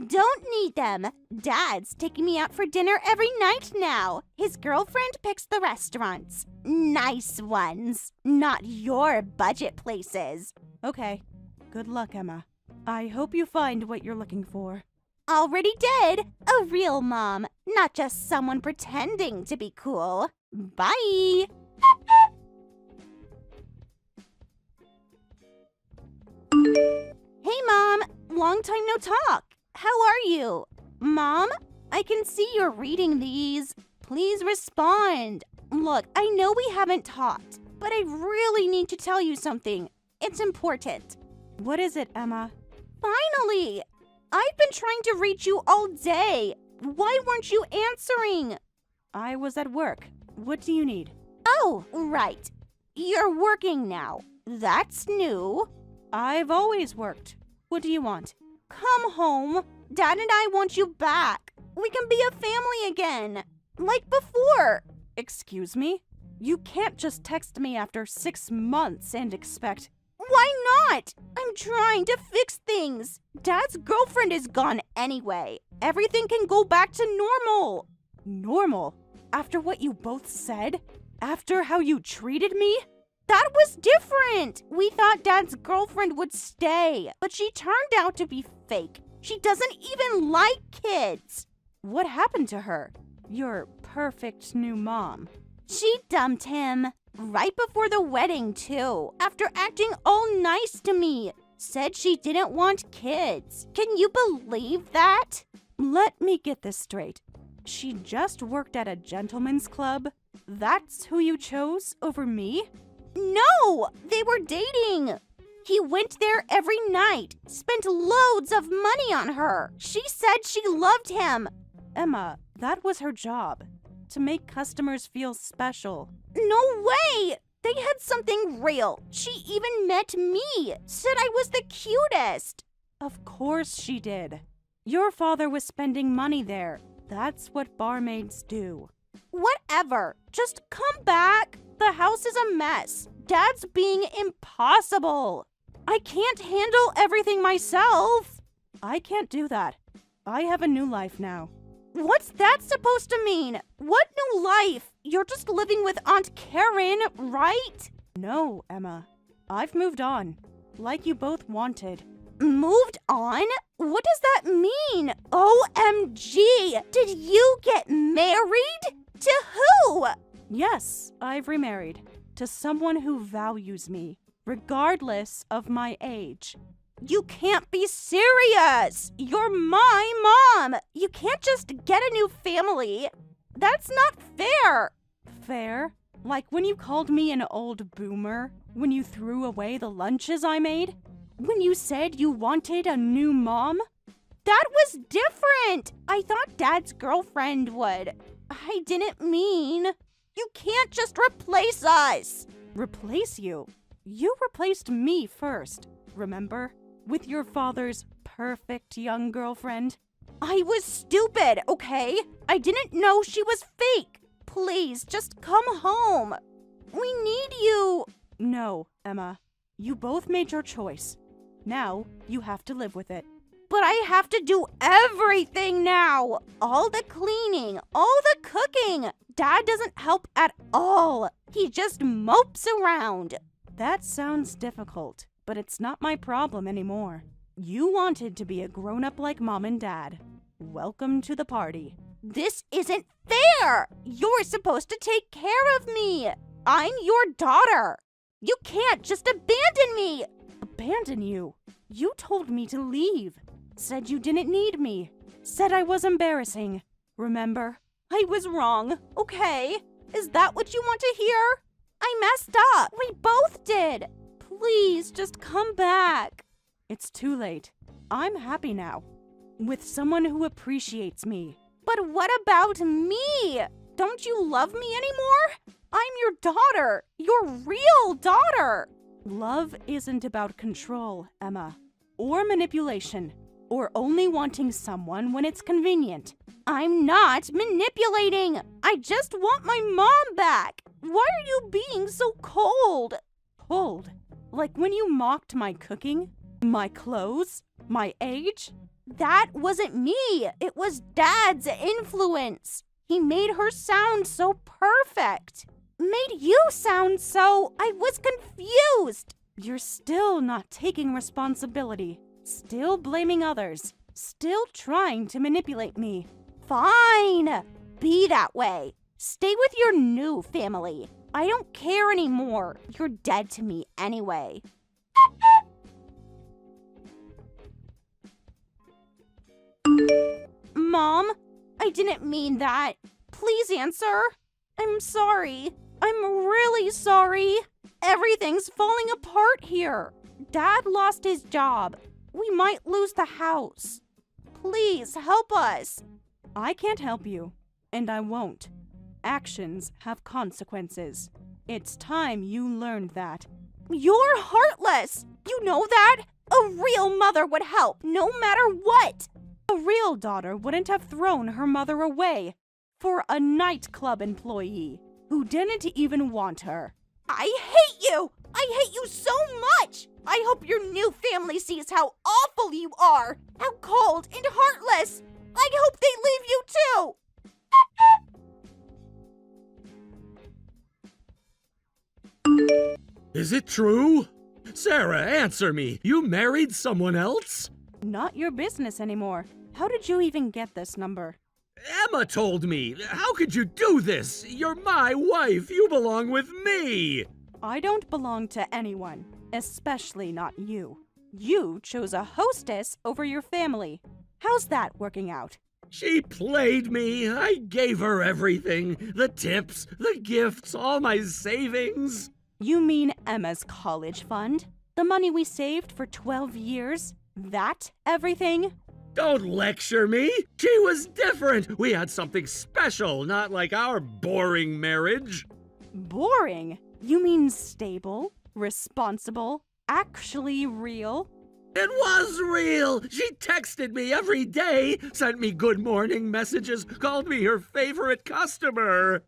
Don't need them. Dad's taking me out for dinner every night now. His girlfriend picks the restaurants. Nice ones. Not your budget places. Okay. Good luck, Emma. I hope you find what you're looking for. Already did. A real mom, not just someone pretending to be cool. Bye. Hey, Mom. Long time no talk. How are you? Mom, I can see you're reading these. Please respond. Look, I know we haven't talked, but I really need to tell you something. It's important. What is it, Emma? Finally! I've been trying to reach you all day. Why weren't you answering? I was at work. What do you need? Oh, right. You're working now. That's new. I've always worked. What do you want? Come home. Dad and I want you back. We can be a family again. Like before. Excuse me? You can't just text me after 6 months and expect... Why not? I'm trying to fix things. Dad's girlfriend is gone anyway. Everything can go back to normal. Normal? After what you both said? After how you treated me? That was different. We thought Dad's girlfriend would stay, but she turned out to be fake. She doesn't even like kids. What happened to her? Your perfect new mom. She dumped him. Right before the wedding, too. After acting all nice to me. Said she didn't want kids. Can you believe that? Let me get this straight. She just worked at a gentleman's club? That's who you chose over me? No! They were dating. He went there every night. Spent loads of money on her. She said she loved him. Emma, that was her job. To make customers feel special. No way! They had something real. She even met me. Said I was the cutest. Of course she did. Your father was spending money there. That's what barmaids do. Whatever. Just come back. The house is a mess. Dad's being impossible. I can't handle everything myself. I can't do that. I have a new life now. What's that supposed to mean? What new life? You're just living with Aunt Karen, right? No, Emma. I've moved on. Like you both wanted. Moved on? What does that mean? OMG! Did you get married? To who? Yes, I've remarried. To someone who values me, regardless of my age. You can't be serious! You're my mom! You can't just get a new family. That's not fair. Fair? Like when you called me an old boomer? When you threw away the lunches I made? When you said you wanted a new mom? That was different! I thought Dad's girlfriend would. I didn't mean... You can't just replace us! Replace you? You replaced me first, remember? With your father's perfect young girlfriend? I was stupid, okay? I didn't know she was fake. Please, just come home. We need you. No, Emma. You both made your choice. Now, you have to live with it. But I have to do everything now. All the cleaning, all the cooking. Dad doesn't help at all. He just mopes around. That sounds difficult, but it's not my problem anymore. You wanted to be a grown-up like Mom and Dad. Welcome to the party. This isn't fair! You're supposed to take care of me! I'm your daughter! You can't just abandon me! Abandon you? You told me to leave. Said you didn't need me. Said I was embarrassing. Remember? I was wrong, okay? Is that what you want to hear? I messed up! We both did! Please, just come back. It's too late. I'm happy now. With someone who appreciates me. But what about me? Don't you love me anymore? I'm your daughter. Your real daughter. Love isn't about control, Emma. Or manipulation. Or only wanting someone when it's convenient. I'm not manipulating. I just want my mom back. Why are you being so cold? Cold? Like when you mocked my cooking? My clothes? My age? That wasn't me. It was Dad's influence. He made her sound so perfect. Made you sound so... I was confused. You're still not taking responsibility. Still blaming others. Still trying to manipulate me. Fine. Be that way. Stay with your new family. I don't care anymore. You're dead to me anyway. Mom, I didn't mean that. Please answer. I'm sorry. I'm really sorry. Everything's falling apart here. Dad lost his job. We might lose the house. Please help us. I can't help you, and I won't. Actions have consequences. It's time you learned that. You're heartless. You know that? A real mother would help, no matter what! A real daughter wouldn't have thrown her mother away for a nightclub employee who didn't even want her. I hate you! I hate you so much! I hope your new family sees how awful you are! How cold and heartless! I hope they leave you too! Is it true? Sarah, answer me. You married someone else? Not your business anymore. How did you even get this number? Emma told me. How could you do this? You're my wife. You belong with me. I don't belong to anyone, especially not you. You chose a hostess over your family. How's that working out? She played me. I gave her everything. The tips, the gifts, all my savings. You mean Emma's college fund? The money we saved for 12 years? That everything? Don't lecture me. She was different. We had something special, not like our boring marriage. Boring? You mean stable, responsible, actually real? It was real. She texted me every day, sent me good morning messages, called me her favorite customer.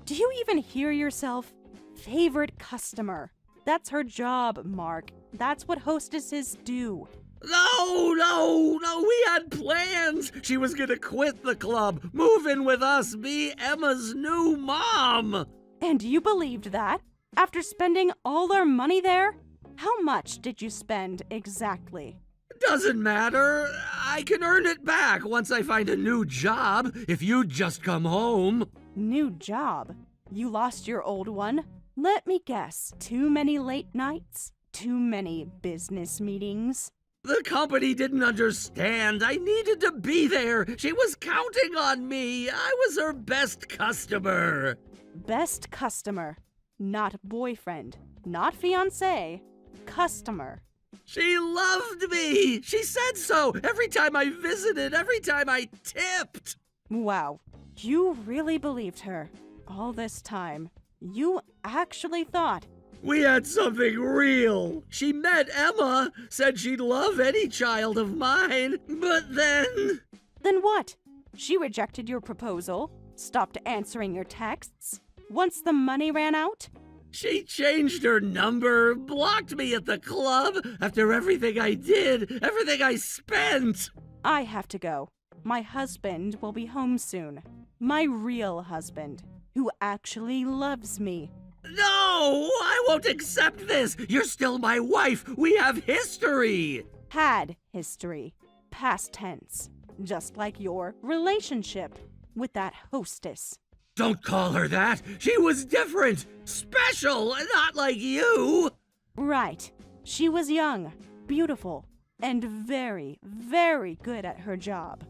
Do you even hear yourself? Favorite customer. That's her job, Mark. That's what hostesses do. No, we had plans. She was gonna quit the club, move in with us, be Emma's new mom. And you believed that? After spending all our money there? How much did you spend exactly? Doesn't matter. I can earn it back once I find a new job, if you'd just come home. New job? You lost your old one? Let me guess, too many late nights? Too many business meetings? The company didn't understand. I needed to be there. She was counting on me. I was her best customer. Best customer. Not boyfriend. Not fiancé. Customer. She loved me. She said so every time I visited, every time I tipped. Wow. You really believed her. All this time. You actually thought. We had something real. She met Emma, said she'd love any child of mine, but then... Then what? She rejected your proposal? Stopped answering your texts? Once the money ran out? She changed her number, blocked me at the club after everything I did, everything I spent. I have to go. My husband will be home soon. My real husband, who actually loves me. No, I won't accept this. You're still my wife. We have history. Had history. Past tense. Just like your relationship with that hostess. Don't call her that. She was different. Special, not like you. Right. She was young, beautiful, and very, very good at her job.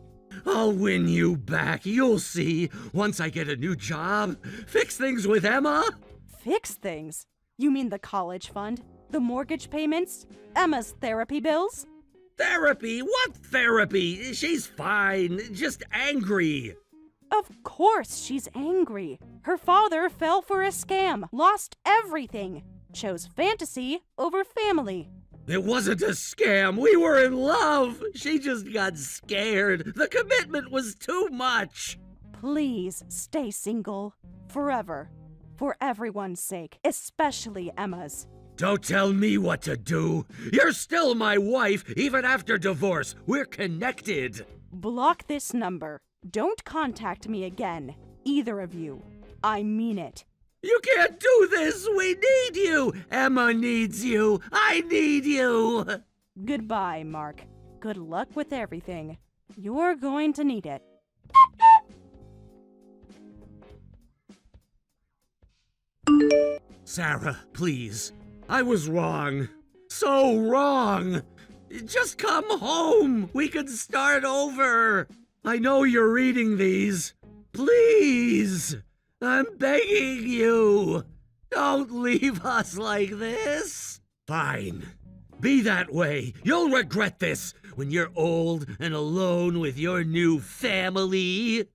I'll win you back. You'll see. Once I get a new job, fix things with Emma. Fix things? You mean the college fund? The mortgage payments? Emma's therapy bills? Therapy? What therapy? She's fine. Just angry. Of course she's angry. Her father fell for a scam, lost everything, chose fantasy over family. It wasn't a scam. We were in love. She just got scared. The commitment was too much. Please stay single. Forever. For everyone's sake, especially Emma's. Don't tell me what to do. You're still my wife, even after divorce. We're connected. Block this number. Don't contact me again. Either of you. I mean it. You can't do this. We need you. Emma needs you. I need you. Goodbye, Mark. Good luck with everything. You're going to need it. Sarah, please. I was wrong. So wrong. Just come home. We can start over. I know you're reading these. Please. I'm begging you. Don't leave us like this. Fine. Be that way. You'll regret this when you're old and alone with your new family.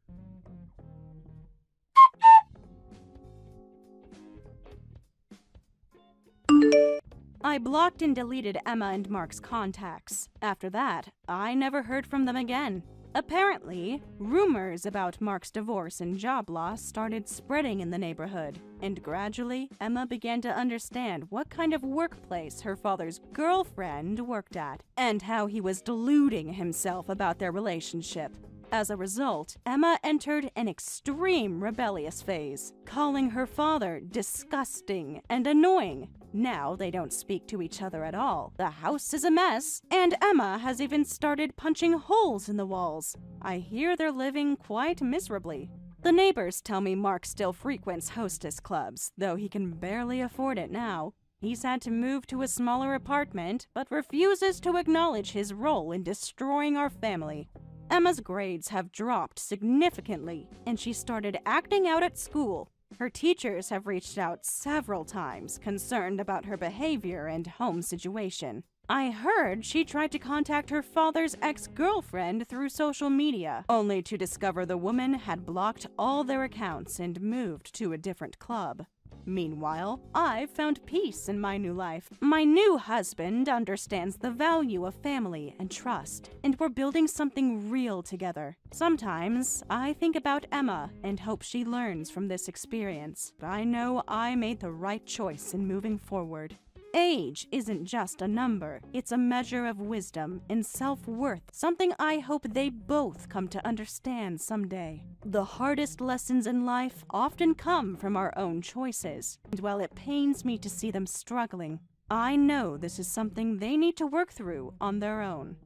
I blocked and deleted Emma and Mark's contacts. After that, I never heard from them again. Apparently, rumors about Mark's divorce and job loss started spreading in the neighborhood, and gradually, Emma began to understand what kind of workplace her father's girlfriend worked at, and how he was deluding himself about their relationship. As a result, Emma entered an extreme rebellious phase, calling her father disgusting and annoying. Now they don't speak to each other at all. The house is a mess, and Emma has even started punching holes in the walls. I hear they're living quite miserably. The neighbors tell me Mark still frequents hostess clubs, though he can barely afford it now. He's had to move to a smaller apartment, but refuses to acknowledge his role in destroying our family. Emma's grades have dropped significantly, and she started acting out at school. Her teachers have reached out several times, concerned about her behavior and home situation. I heard she tried to contact her father's ex-girlfriend through social media, only to discover the woman had blocked all their accounts and moved to a different club. Meanwhile, I've found peace in my new life. My new husband understands the value of family and trust, and we're building something real together. Sometimes, I think about Emma and hope she learns from this experience. I know I made the right choice in moving forward. Age isn't just a number, it's a measure of wisdom and self-worth, something I hope they both come to understand someday. The hardest lessons in life often come from our own choices, and while it pains me to see them struggling, I know this is something they need to work through on their own.